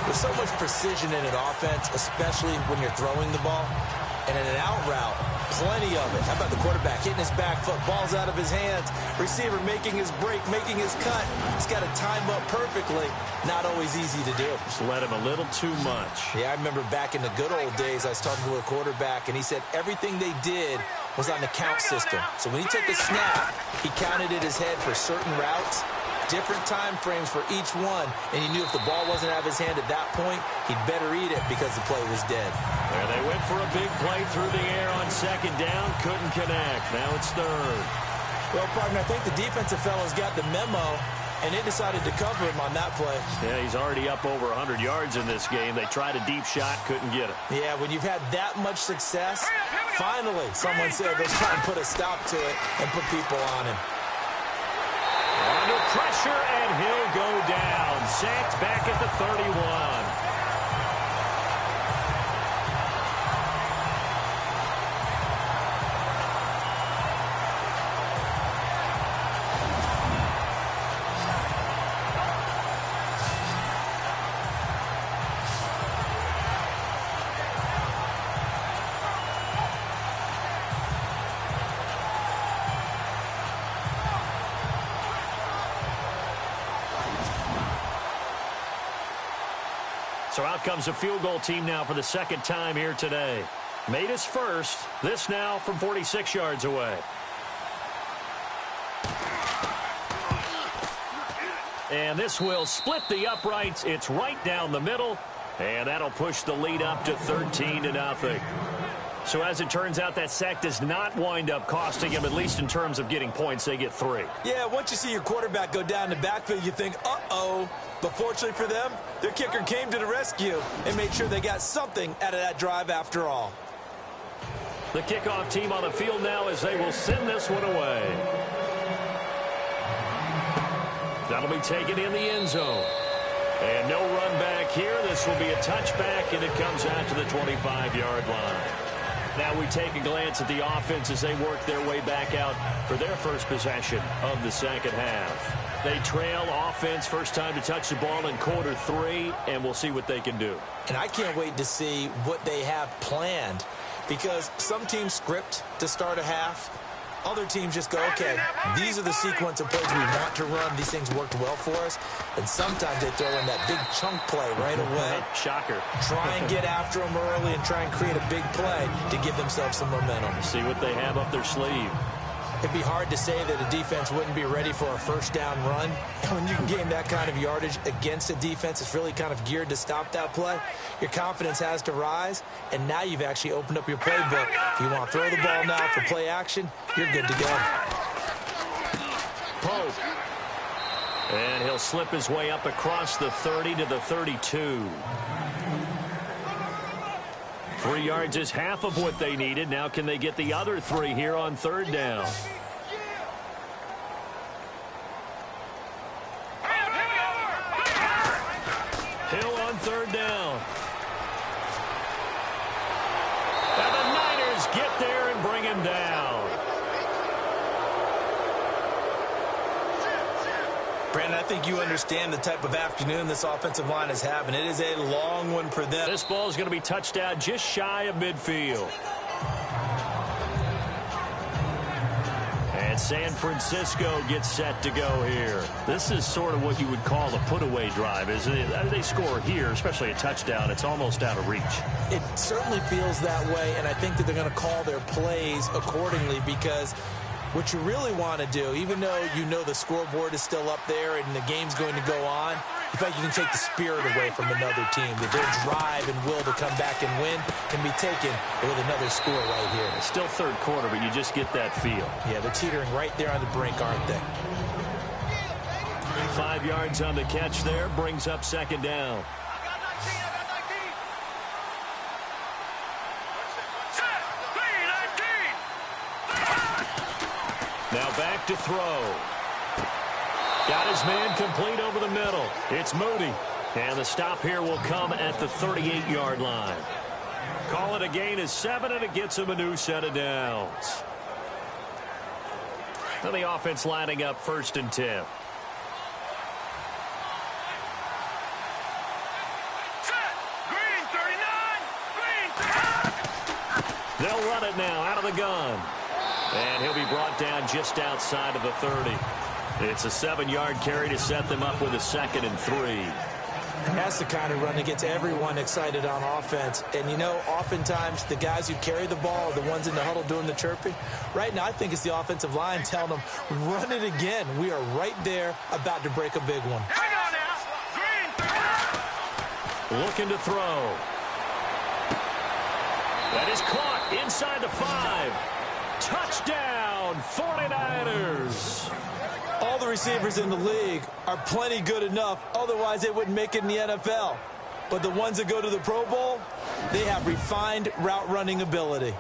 S4: There's so much precision in an offense, especially when you're throwing the ball. And in an out route, plenty of it. How about the quarterback hitting his back foot, ball's out of his hands, receiver making his break, making his cut. He's got to time up perfectly. Not always easy to do.
S2: Just let him a little too much.
S4: Yeah, I remember back in the good old days, I was talking to a quarterback, and he said everything they did was on the count system. So when he took a snap, he counted in his head for certain routes, different time frames for each one, and he knew if the ball wasn't out of his hand at that point, he'd better eat it because the play was dead.
S2: There they went for a big play through the air on second down, couldn't connect. Now it's third.
S4: Well, partner, I think the defensive fellas got the memo, and they decided to cover him on that play.
S2: Yeah, he's already up over 100 yards in this game. They tried a deep shot, couldn't get it.
S4: Yeah, when you've had that much success, finally someone said, let's try and put a stop to it and put people on him.
S2: Under pressure, and he'll go down. Sacked back at the 31. So out comes a field goal team now for the second time here today. Made his first. This now from 46 yards away. And this will split the uprights. It's right down the middle. And that'll push the lead up to 13-0. So as it turns out, that sack does not wind up costing him, at least in terms of getting points. They get 3.
S4: Yeah, once you see your quarterback go down the backfield, you think, uh-oh. But fortunately for them, their kicker came to the rescue and made sure they got something out of that drive after all.
S2: The kickoff team on the field now as they will send this one away. That'll be taken in the end zone. And no run back here. This will be a touchback, and it comes out to the 25-yard line. Now we take a glance at the offense as they work their way back out for their first possession of the second half. They trail offense, first time to touch the ball in quarter 3, and we'll see what they can do.
S4: And I can't wait to see what they have planned, because some teams script to start a half. Other teams just go, okay, these are the sequence of plays we want to run. These things worked well for us. And sometimes they throw in that big chunk play right away.
S2: Shocker.
S4: Try and get after them early and try and create a big play to give themselves some momentum.
S2: See what they have up their sleeve.
S4: It'd be hard to say that a defense wouldn't be ready for a first down run. And when you can gain that kind of yardage against a defense that's really kind of geared to stop that play, your confidence has to rise, and now you've actually opened up your playbook. If you want to throw the ball now for play action, you're good to go.
S2: Pope. And he'll slip his way up across the 30 to the 32. 3 yards is half of what they needed. Now can they get the other 3 here on third down? Hill on third down. And the Niners get there and bring him down.
S4: Brandon, I think you understand the type of afternoon this offensive line is having. It is a long one for them.
S2: This ball is going to be touchdown just shy of midfield. And San Francisco gets set to go here. This is sort of what you would call a put-away drive, isn't it? They score here, especially a touchdown. It's almost out of reach.
S4: It certainly feels that way, and I think that they're going to call their plays accordingly because what you really want to do, even though you know the scoreboard is still up there and the game's going to go on, you feel like you can take the spirit away from another team. That their drive and will to come back and win can be taken with another score right here.
S2: It's still third quarter, but you just get that feel.
S4: Yeah, they're teetering right there on the brink, aren't they?
S2: 5 yards on the catch there, brings up second down. Now back to throw. Got his man complete over the middle. It's Moody. And the stop here will come at the 38-yard line. Call it a gain of 7, and it gets him a new set of downs. Now the offense lining up 1st and 10. They'll run it now out of the gun. And he'll be brought down just outside of the 30. It's a 7-yard carry to set them up with a 2nd and 3.
S4: That's the kind of run that gets everyone excited on offense. And, you know, oftentimes the guys who carry the ball are the ones in the huddle doing the chirping. Right now, I think it's the offensive line telling them, run it again. We are right there about to break a big one.
S2: Looking to throw. That is caught inside the 5. Touchdown, 49ers.
S4: All the receivers in the league are plenty good enough. Otherwise, they wouldn't make it in the NFL. But the ones that go to the Pro Bowl, they have refined route running ability.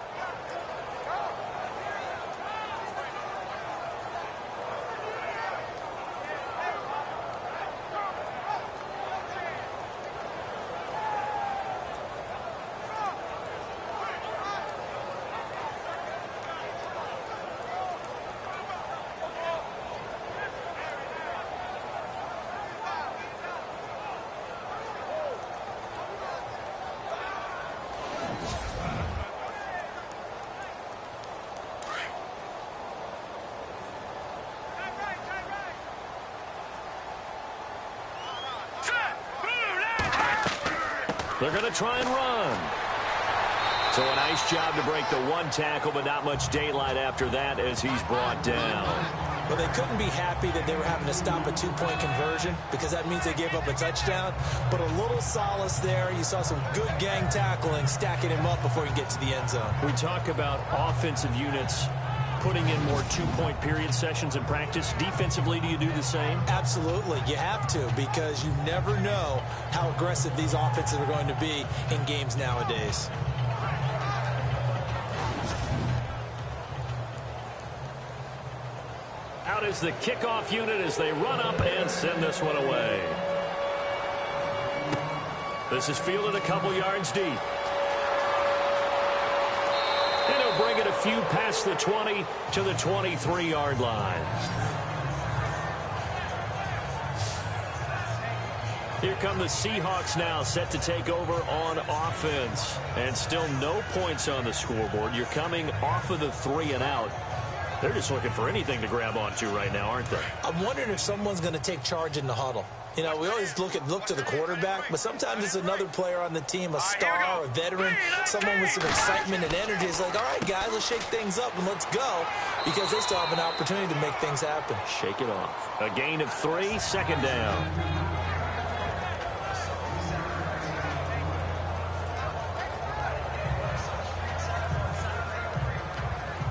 S2: They're going to try and run. So a nice job to break the 1 tackle, but not much daylight after that as he's brought down.
S4: Well, they couldn't be happy that they were having to stop a 2-point conversion because that means they gave up a touchdown. But a little solace there. You saw some good gang tackling, stacking him up before he can get to the end zone.
S2: We talk about offensive units putting in more 2-point period sessions in practice. Defensively, do you do the same?
S4: Absolutely. You have to because you never know how aggressive these offenses are going to be in games nowadays.
S2: Out is the kickoff unit as they run up and send this one away. This is fielded a couple yards deep. And he'll bring it a few past the 20 to the 23-yard line. Here come the Seahawks now set to take over on offense. And still no points on the scoreboard. You're coming off of the 3 and out. They're just looking for anything to grab onto right now, aren't they?
S4: I'm wondering if someone's going to take charge in the huddle. You know, we always look to the quarterback, but sometimes it's another player on the team, a star, a veteran, someone with some excitement and energy. It's like, all right, guys, let's shake things up and let's go, because they still have an opportunity to make things happen.
S2: Shake it off. A gain of 3, 2nd down.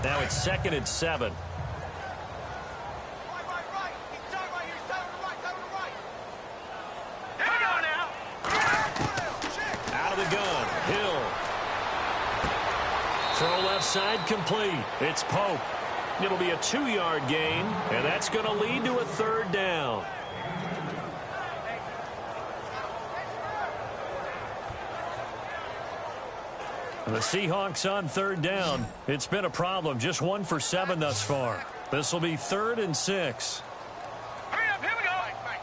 S2: Now it's 2nd and 7. Out of the gun, Hill. Throw left side complete. It's Pope. It'll be a 2-yard gain, and that's going to lead to a 3rd down. The Seahawks on 3rd down. It's been a problem. Just 1 for 7 thus far. This will be 3rd and 6.
S3: Hurry up, here we go.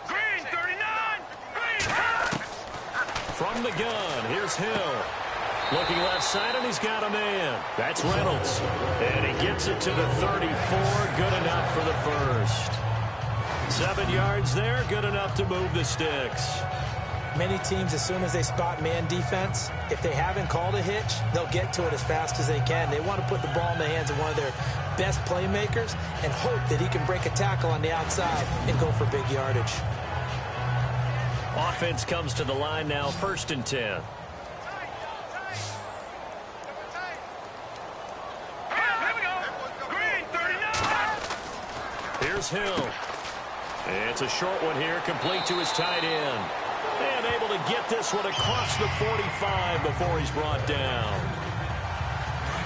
S3: Green, 39. Green.
S2: From the gun, here's Hill. Looking left side, and he's got a man. That's Reynolds. And he gets it to the 34. Good enough for the first. 7 yards there. Good enough to move the sticks.
S4: Many teams, as soon as they spot man defense, if they haven't called a hitch, they'll get to it as fast as they can. They want to put the ball in the hands of one of their best playmakers and hope that he can break a tackle on the outside and go for big yardage.
S2: Offense comes to the line now, 1st and 10. Here's Hill. It's a short one here, complete to his tight end. And able to get this one across the 45 before he's brought down.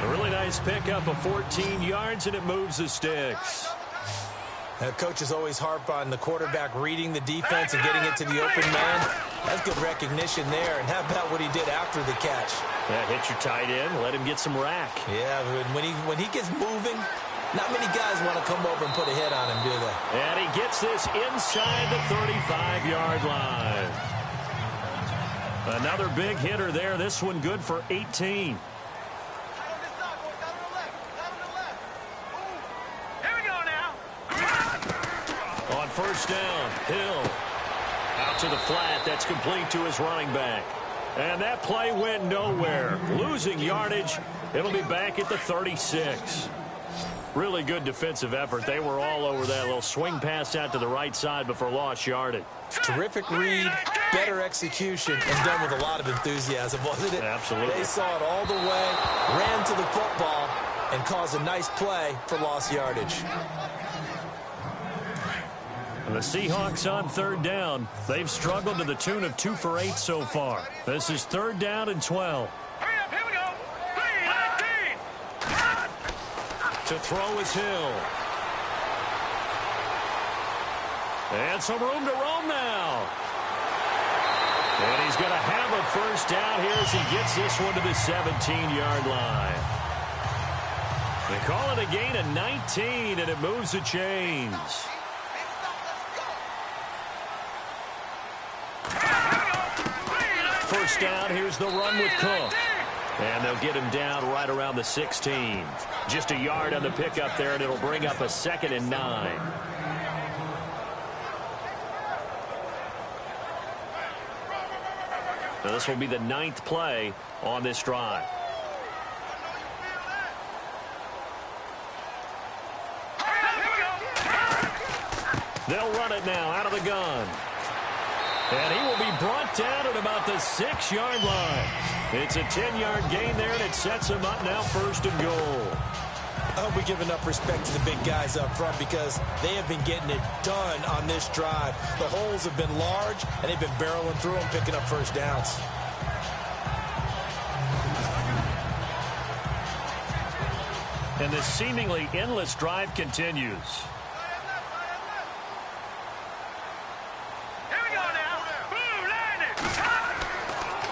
S2: A really nice pickup of 14 yards, and it moves the sticks.
S4: Coaches always harp on the quarterback reading the defense and getting it to the open man. That's good recognition there. And how about what he did after the catch?
S2: That hit your tight end, let him get some rack.
S4: Yeah, when he gets moving, not many guys want to come over and put a hit on him, do they?
S2: And he gets this inside the 35-yard line. Another big hitter there. This one good for 18. On 1st down, Hill. Out to the flat. That's complete to his running back. And that play went nowhere. Losing yardage. It'll be back at the 36. Really good defensive effort. They were all over that little swing pass out to the right side before lost yardage.
S4: Terrific read, better execution, and done with a lot of enthusiasm, wasn't it?
S2: Absolutely.
S4: They saw it all the way, ran to the football, and caused a nice play for lost yardage.
S2: And the Seahawks on 3rd down. They've struggled to the tune of 2 for 8 so far. This is 3rd down and 12.
S3: Hurry up, here we go. 3-19.
S2: To throw is Hill. And some room to roam now. And he's going to have a 1st down here as he gets this one to the 17-yard line. They call it a gain of 19, and it moves the chains. 1st down, here's the run with Cook. And they'll get him down right around the 16. Just a yard on the pickup there, and it'll bring up a 2nd and 9. Now this will be the 9th play on this drive. They'll run it now out of the gun. And he will be brought down at about the 6-yard line. It's a 10-yard gain there, and it sets him up now 1st and goal.
S4: I hope we give enough respect to the big guys up front because they have been getting it done on this drive. The holes have been large, and they've been barreling through them, picking up 1st downs.
S2: And this seemingly endless drive continues.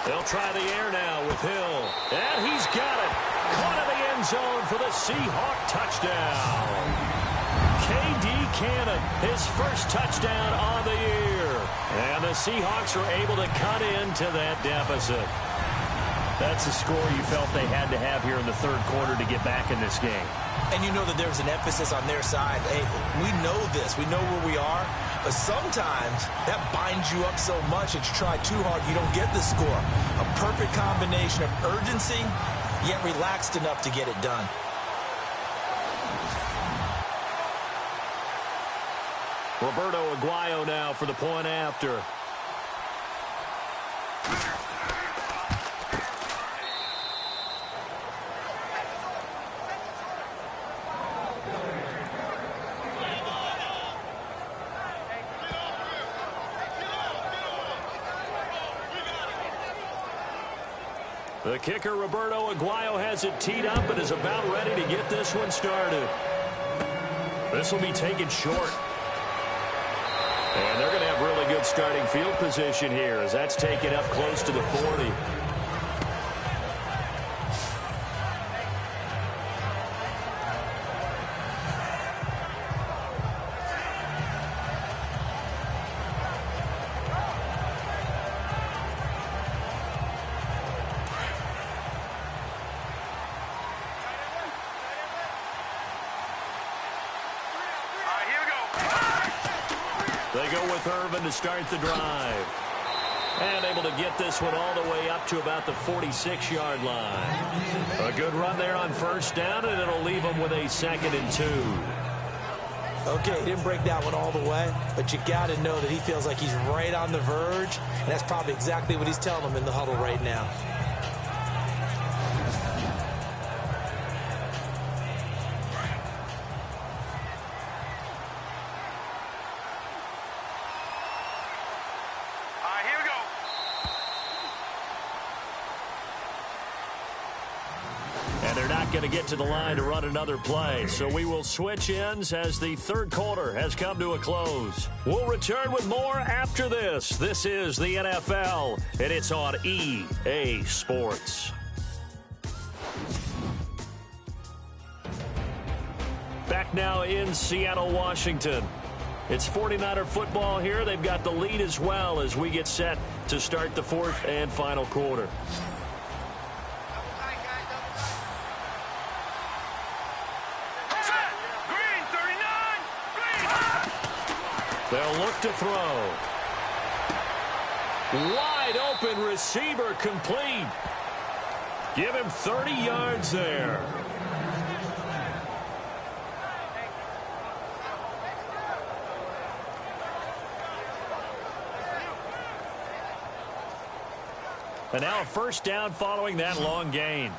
S2: They'll try the air now with Hill. And he's got it. Caught in the end zone for the Seahawk touchdown. K.D. Cannon, his 1st touchdown on the year. And the Seahawks are able to cut into that deficit. That's a score you felt they had to have here in the third quarter to get back in this game.
S4: And you know that there's an emphasis on their side. Hey, we know this. We know where we are. But sometimes that binds you up so much that you try too hard, you don't get the score. A perfect combination of urgency, yet relaxed enough to get it done.
S2: Roberto Aguayo now for the point after. The kicker, Roberto Aguayo, has it teed up and is about ready to get this one started. This will be taken short. And they're going to have really good starting field position here as that's taken up close to the 40. They go with Irvin to start the drive. And able to get this one all the way up to about the 46-yard line. A good run there on first down, and it'll leave them with a 2nd and 2.
S4: Okay, he didn't break that one all the way, but you got to know that he feels like he's right on the verge, and that's probably exactly what he's telling them in the huddle right now.
S2: Going to get to the line to run another play, so we will switch ends as the third quarter has come to a close. We'll return with more after this. This is the NFL, and it's on EA Sports. Back now in Seattle, Washington. It's 49er football here. They've got the lead as well as we get set to start the fourth and final quarter. They'll look to throw. Wide open receiver complete. Give him 30 yards there. And now a first down following that long gain.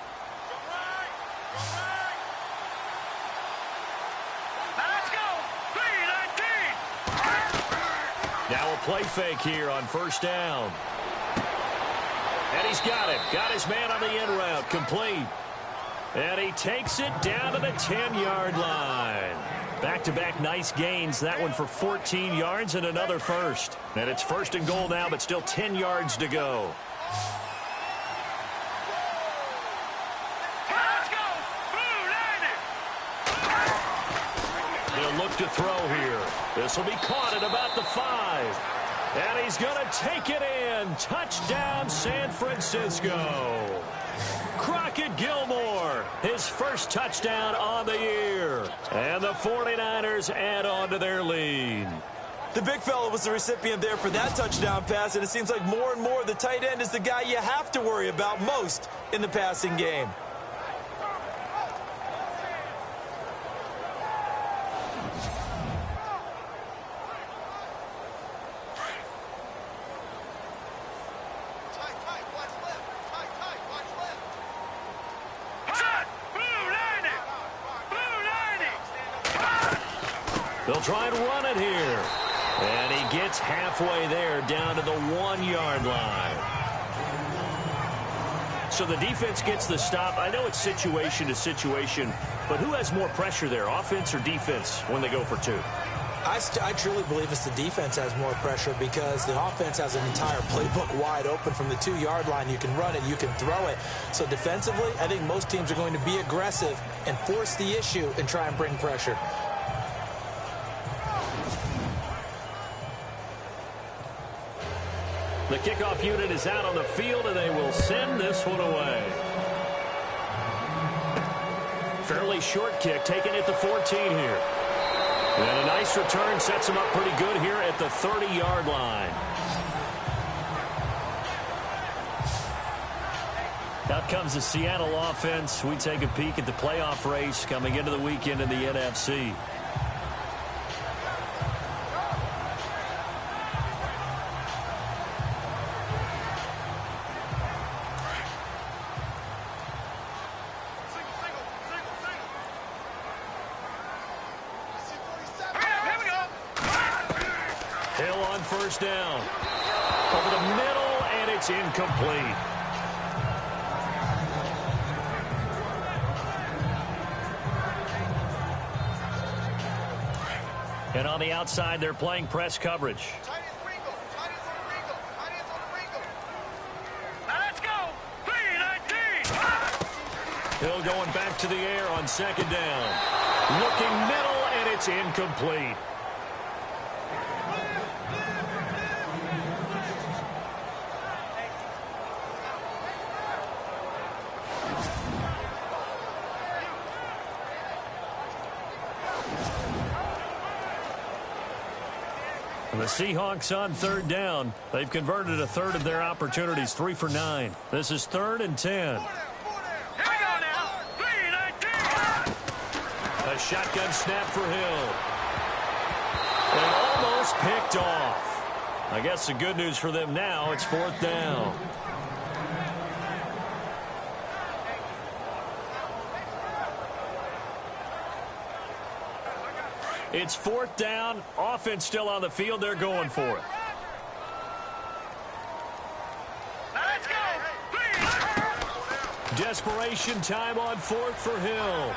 S2: Now a play fake here on first down. And he's got it. Got his man on the in route. Complete. And he takes it down to the 10-yard line. Back-to-back nice gains. That one for 14 yards and another first. And it's first and goal now, but still 10 yards to go. They'll look to throw here. This will be caught at about the 5. And he's going to take it in. Touchdown, San Francisco. Crockett Gilmore, his first touchdown on the year. And the 49ers add on to their lead.
S4: The big fella was the recipient there for that touchdown pass, and it seems like more and more the tight end is the guy you have to worry about most in the passing game.
S2: They'll try and run it here. And he gets halfway there down to the 1-yard line. So the defense gets the stop. I know it's situation to situation, but who has more pressure there, offense or defense, when they go for 2?
S4: I truly believe it's the defense has more pressure because the offense has an entire playbook wide open from the 2-yard line. You can run it, you can throw it. So defensively, I think most teams are going to be aggressive and force the issue and try and bring pressure.
S2: The kickoff unit is out on the field, and they will send this one away. Fairly short kick, taken at the 14 here. And a nice return sets him up pretty good here at the 30-yard line. Out comes the Seattle offense. We take a peek at the playoff race coming into the weekend in the NFC. Hill on first down. Over the middle, and it's incomplete. And on the outside, they're playing press coverage.
S3: Now let's go. 3-19.
S2: Hill going back to the air on second down. Looking middle, and it's incomplete. The Seahawks on third down. They've converted a third of their opportunities, 3 for 9. This is 3rd and 10.
S3: Here we go now. 3-19.
S2: A shotgun snap for Hill. And almost picked off. I guess the good news for them now, it's 4th down. It's 4th down. Offense still on the field. They're going for it.
S3: Now let's go.
S2: Desperation time on 4th for Hill.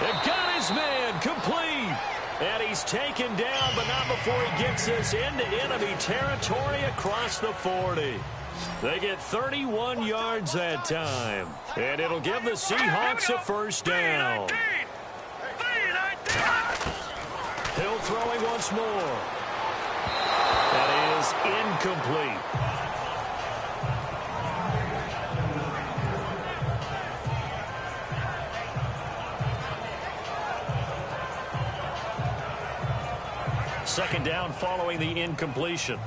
S2: They got his man complete. And he's taken down, but not before he gets this into enemy territory across the 40. They get 31 yards that time. And it'll give the Seahawks a first down.
S3: 3-19.
S2: Hill throwing once more. That is incomplete. Second down following the incompletion.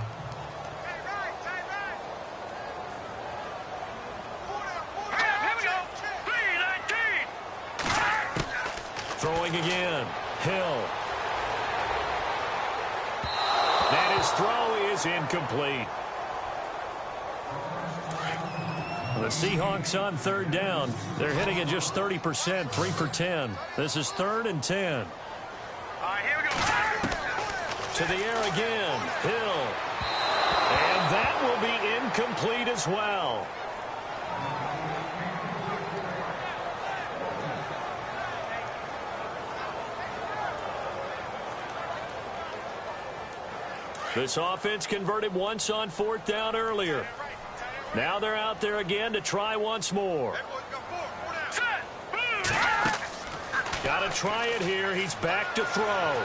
S2: Throwing again. Hill. And his throw is incomplete. The Seahawks on third down. They're hitting at just 30%, 3 for 10. This is 3rd and 10.
S3: All right, here we go.
S2: To the air again. Hill. And that will be incomplete as well. This offense converted once on 4th down earlier. Now they're out there again to try once more. Got to try it here. He's back to throw.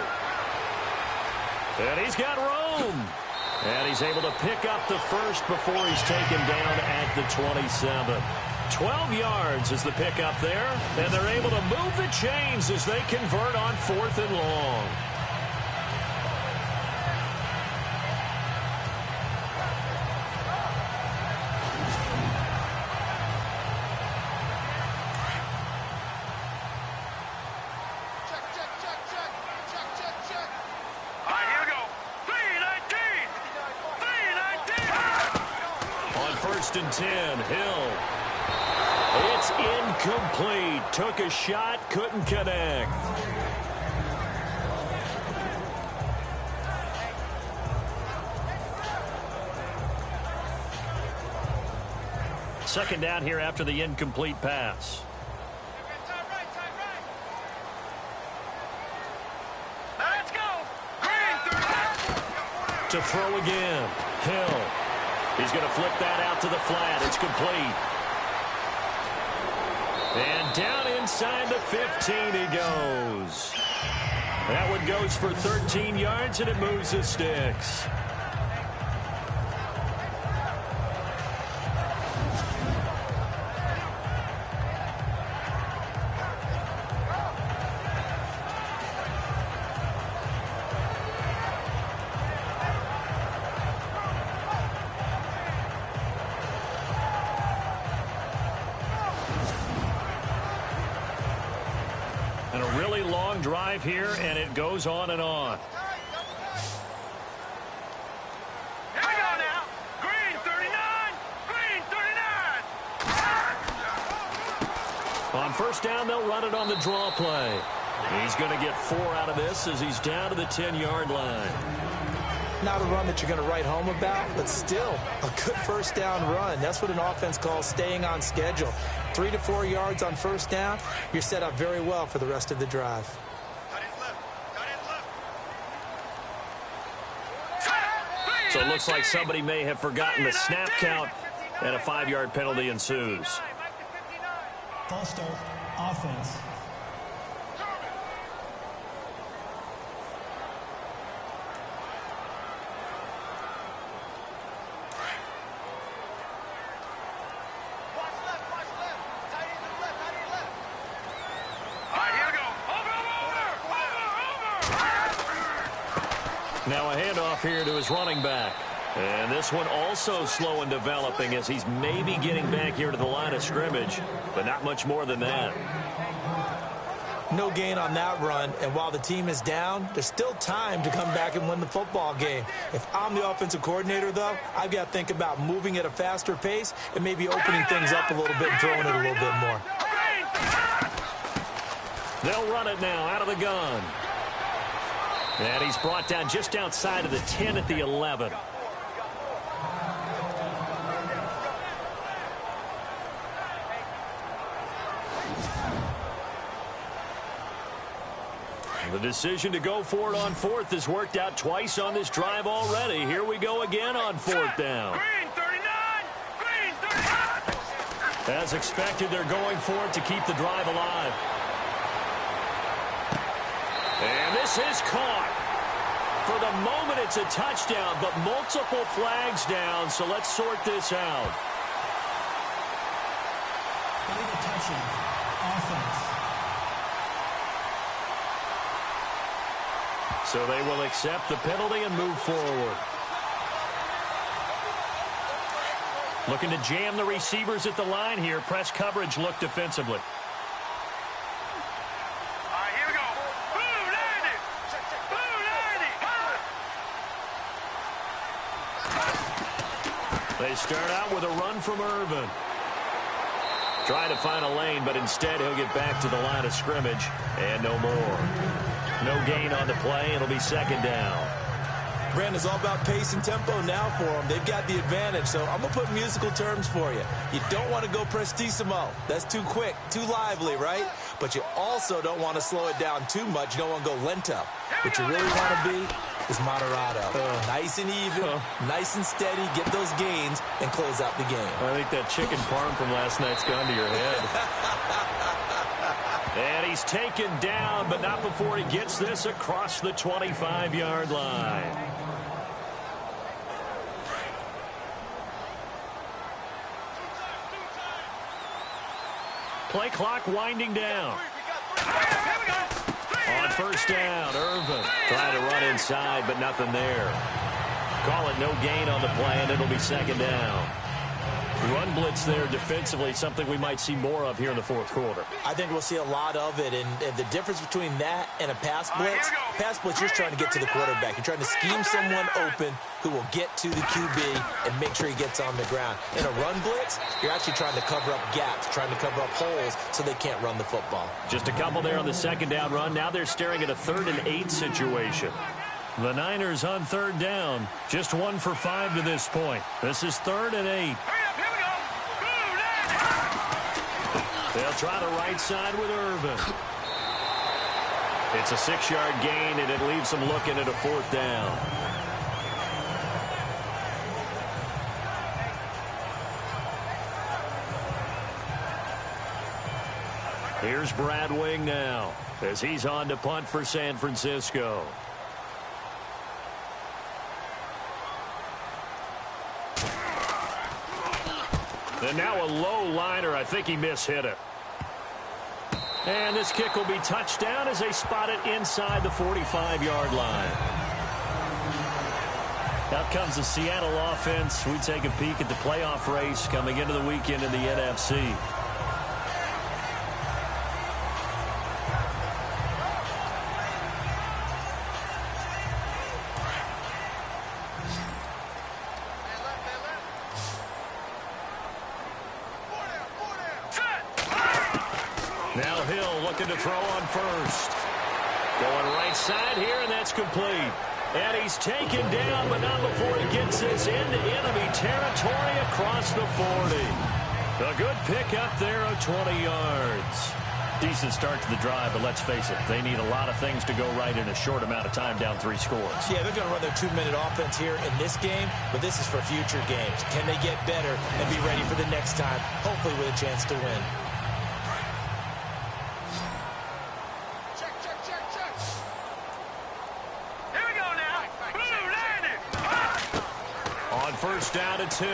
S2: And he's got room. And he's able to pick up the first before he's taken down at the 27. 12 yards is the pickup there. And they're able to move the chains as they convert on 4th and long. And 10, Hill. It's incomplete. Took a shot, couldn't connect. Second down here after the incomplete pass.
S3: Let's go.
S2: To throw again. Hill. He's going to flip that out to the flat. It's complete. And down inside the 15 he goes. That one goes for 13 yards, and it moves the sticks. And a really long drive here, and it goes on and on.
S3: Here we go now. Green 39. Green 39.
S2: On first down, they'll run it on the draw play. He's going to get 4 out of this as he's down to the 10-yard line.
S4: Not a run that you're going to write home about, but still a good first down run. That's what an offense calls staying on schedule. 3 to 4 yards on first down, you're set up very well for the rest of the drive.
S2: So it looks like somebody may have forgotten the snap count, and a 5-yard penalty ensues.
S6: False start, offense.
S2: Now a handoff here to his running back. And this one also slow in developing as he's maybe getting back here to the line of scrimmage, but not much more than that.
S4: No gain on that run, and while the team is down, there's still time to come back and win the football game. If I'm the offensive coordinator, though, I've got to think about moving at a faster pace and maybe opening things up a little bit and throwing it a little bit more.
S2: They'll run it now out of the gun. And he's brought down just outside of the 10 at the 11. The decision to go for it on fourth has worked out twice on this drive already. Here we go again on fourth down.
S3: Green 39. Green 39.
S2: As expected, they're going for it to keep the drive alive. And this is caught. For the moment, it's a touchdown, but multiple flags down, so let's sort this out.
S6: Illegal touching, offense.
S2: So they will accept the penalty and move forward. Looking to jam the receivers at the line here. Press coverage look defensively. They start out with a run from Irvin. Trying to find a lane, but instead he'll get back to the line of scrimmage, and no more. No gain on the play. It'll be second down.
S4: Brandon, it's all about pace and tempo now for them. They've got the advantage, so I'm going to put musical terms for you. You don't want to go prestissimo. That's too quick, too lively, right? But you also don't want to slow it down too much. You don't want to go lento. What you really want to be is moderato. Nice and even, nice and steady, get those gains, and close out the game.
S2: I think that chicken parm from last night's gone to your head. And he's taken down, but not before he gets this across the 25-yard line. Play clock winding down. On first down, Irvin trying to run inside, but nothing there. Call it no gain on the play, and it'll be second down. Run blitz there defensively, something we might see more of here in the fourth quarter.
S4: I think we'll see a lot of it, and the difference between that and a pass blitz, you're just trying to get to the quarterback. You're trying to scheme someone open who will get to the QB and make sure he gets on the ground. In a run blitz, you're actually trying to cover up gaps, trying to cover up holes so they can't run the football.
S2: Just a couple there on the second down run. Now they're staring at a 3rd and 8 situation. The Niners on third down. Just 1 for 5 to this point. This is 3rd and 8. They'll try the right side with Irvin. It's a 6-yard gain, and it leaves them looking at a 4th down. Here's Brad Wing now. as he's on to punt for San Francisco. And now a low liner. I think he mishit it. And this kick will be touchdown as they spot it inside the 45-yard line. Out comes the Seattle offense. We take a peek at the playoff race coming into the weekend in the NFC. Now Hill looking to throw on first. Going right side here, and that's complete. And he's taken down, but not before he gets this into enemy territory across the 40. A good pick up there of 20 yards. Decent start to the drive, but let's face it, they need a lot of things to go right in a short amount of time, down 3 scores.
S4: Yeah, they're going to run their 2-minute offense here in this game, but this is for future games. Can they get better and be ready for the next time, hopefully with a chance to win?
S2: First down, it's Hill.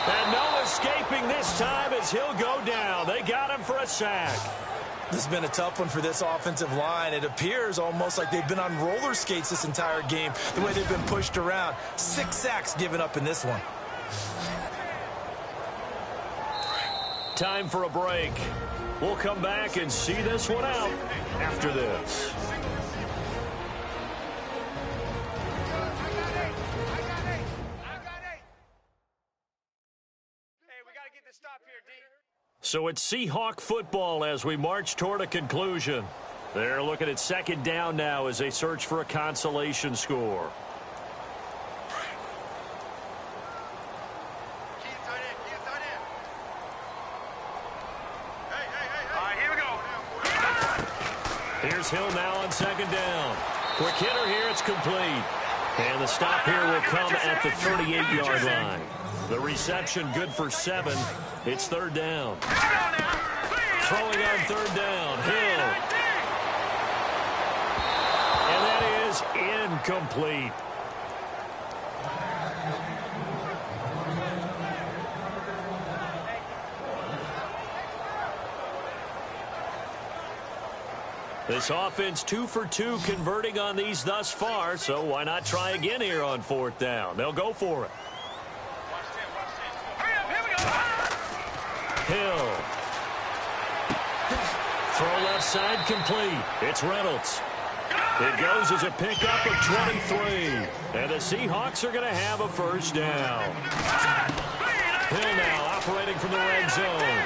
S2: And no escaping this time as Hill go down. They got him for a sack.
S4: This has been a tough one for this offensive line. It appears almost like they've been on roller skates this entire game, the way they've been pushed around. 6 sacks given up in this one.
S2: Time for a break. We'll come back and see this one out after this. So it's Seahawk football as we march toward a conclusion. They're looking at second down now as they search for a consolation score.
S3: All right, here we go.
S2: Here's Hill now on second down. Quick hitter here, it's complete. And the stop here will come at the 38-yard line. The reception good for 7. It's third down. Throwing on third down, Hill. And that is incomplete. This offense 2 for 2 converting on these thus far, so why not try again here on fourth down? They'll go for it. Hill. Throw left side complete. It's Reynolds. It goes as a pickup of 23. And the Seahawks are going to have a first down. Hill now operating from the red zone.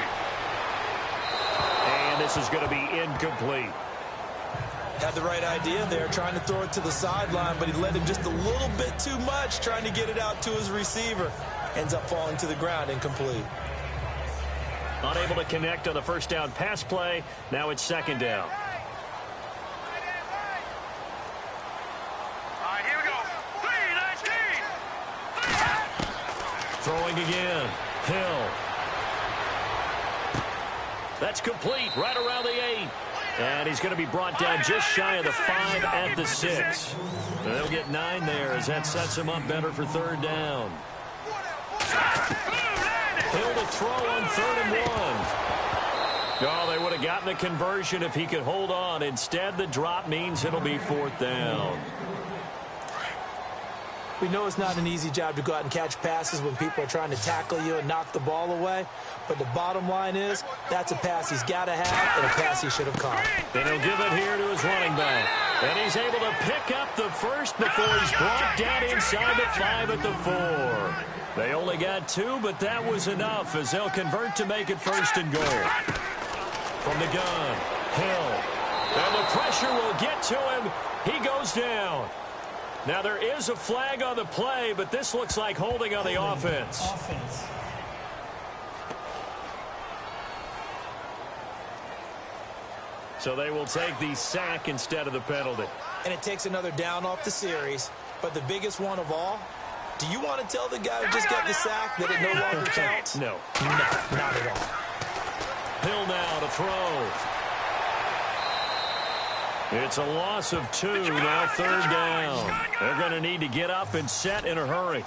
S2: And this is going to be incomplete.
S4: Had the right idea there, trying to throw it to the sideline, but he led him just a little bit too much, trying to get it out to his receiver. Ends up falling to the ground, incomplete.
S2: Unable to connect on the first down pass play. Now it's second down.
S3: All right, here we go. 3-19.
S2: Throwing again. Hill. That's complete right around the 8. And he's going to be brought down just shy of the 5 at the 6. And they'll get 9 there as that sets him up better for third down. Hill to throw on 3rd and 1. Oh, they would have gotten the conversion if he could hold on. Instead, the drop means it'll be 4th down.
S4: We know it's not an easy job to go out and catch passes when people are trying to tackle you and knock the ball away. But the bottom line is, that's a pass he's got to have and a pass he should have caught.
S2: And he'll give it here to his running back. And he's able to pick up the first before he's brought down inside the 5 at the 4. They only got 2, but that was enough as they'll convert to make it 1st and goal. From the gun, Hill. And the pressure will get to him. He goes down. Now there is a flag on the play, but this looks like holding on the offense. So they will take the sack instead of the penalty.
S4: And it takes another down off the series. But the biggest one of all, do you want to tell the guy who just got the sack that it no longer counts?
S2: No.
S4: No, not at all.
S2: Hill now to throw. It's a loss of 2, now 3rd down. They're going to need to get up and set in a hurry.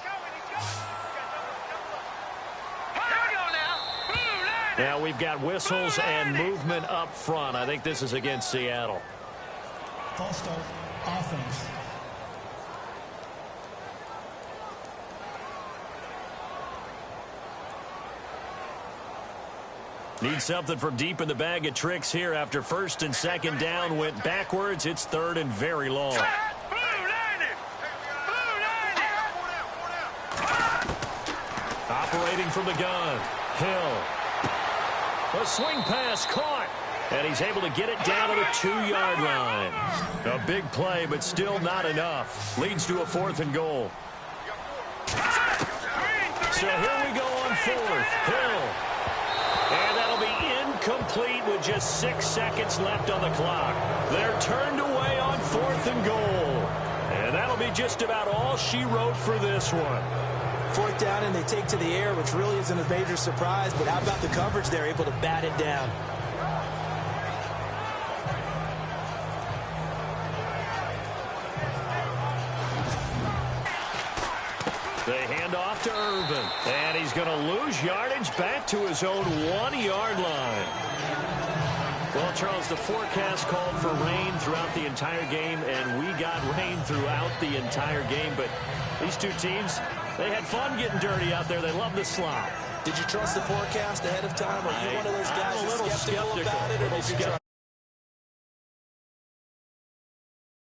S2: Now we've got whistles and movement up front. I think this is against Seattle.
S6: False start, offense.
S2: Need something from deep in the bag of tricks here after 1st and 2nd down went backwards. It's 3rd and very long. Operating from the gun. Hill. A swing pass caught. And he's able to get it down to the 2-yard line. A big play, but still not enough. Leads to a 4th and goal. So here we go on 4th. Hill. And that'll be incomplete with just 6 seconds left on the clock. They're turned away on 4th and goal. And that'll be just about all she wrote for this one.
S4: 4th down, and they take to the air, which really isn't a major surprise. But how about the coverage? They're able to bat it down.
S2: They hand off to Irvin. And he's going to lose yardage back to his own 1-yard line. Well, Charles, the forecast called for rain throughout the entire game, and we got rain throughout the entire game. But these two teams, they had fun getting dirty out there. They love the slop.
S4: Did you trust the forecast ahead of time? Are you one of those guys
S2: I'm a little
S4: skeptical about it, or did you trust?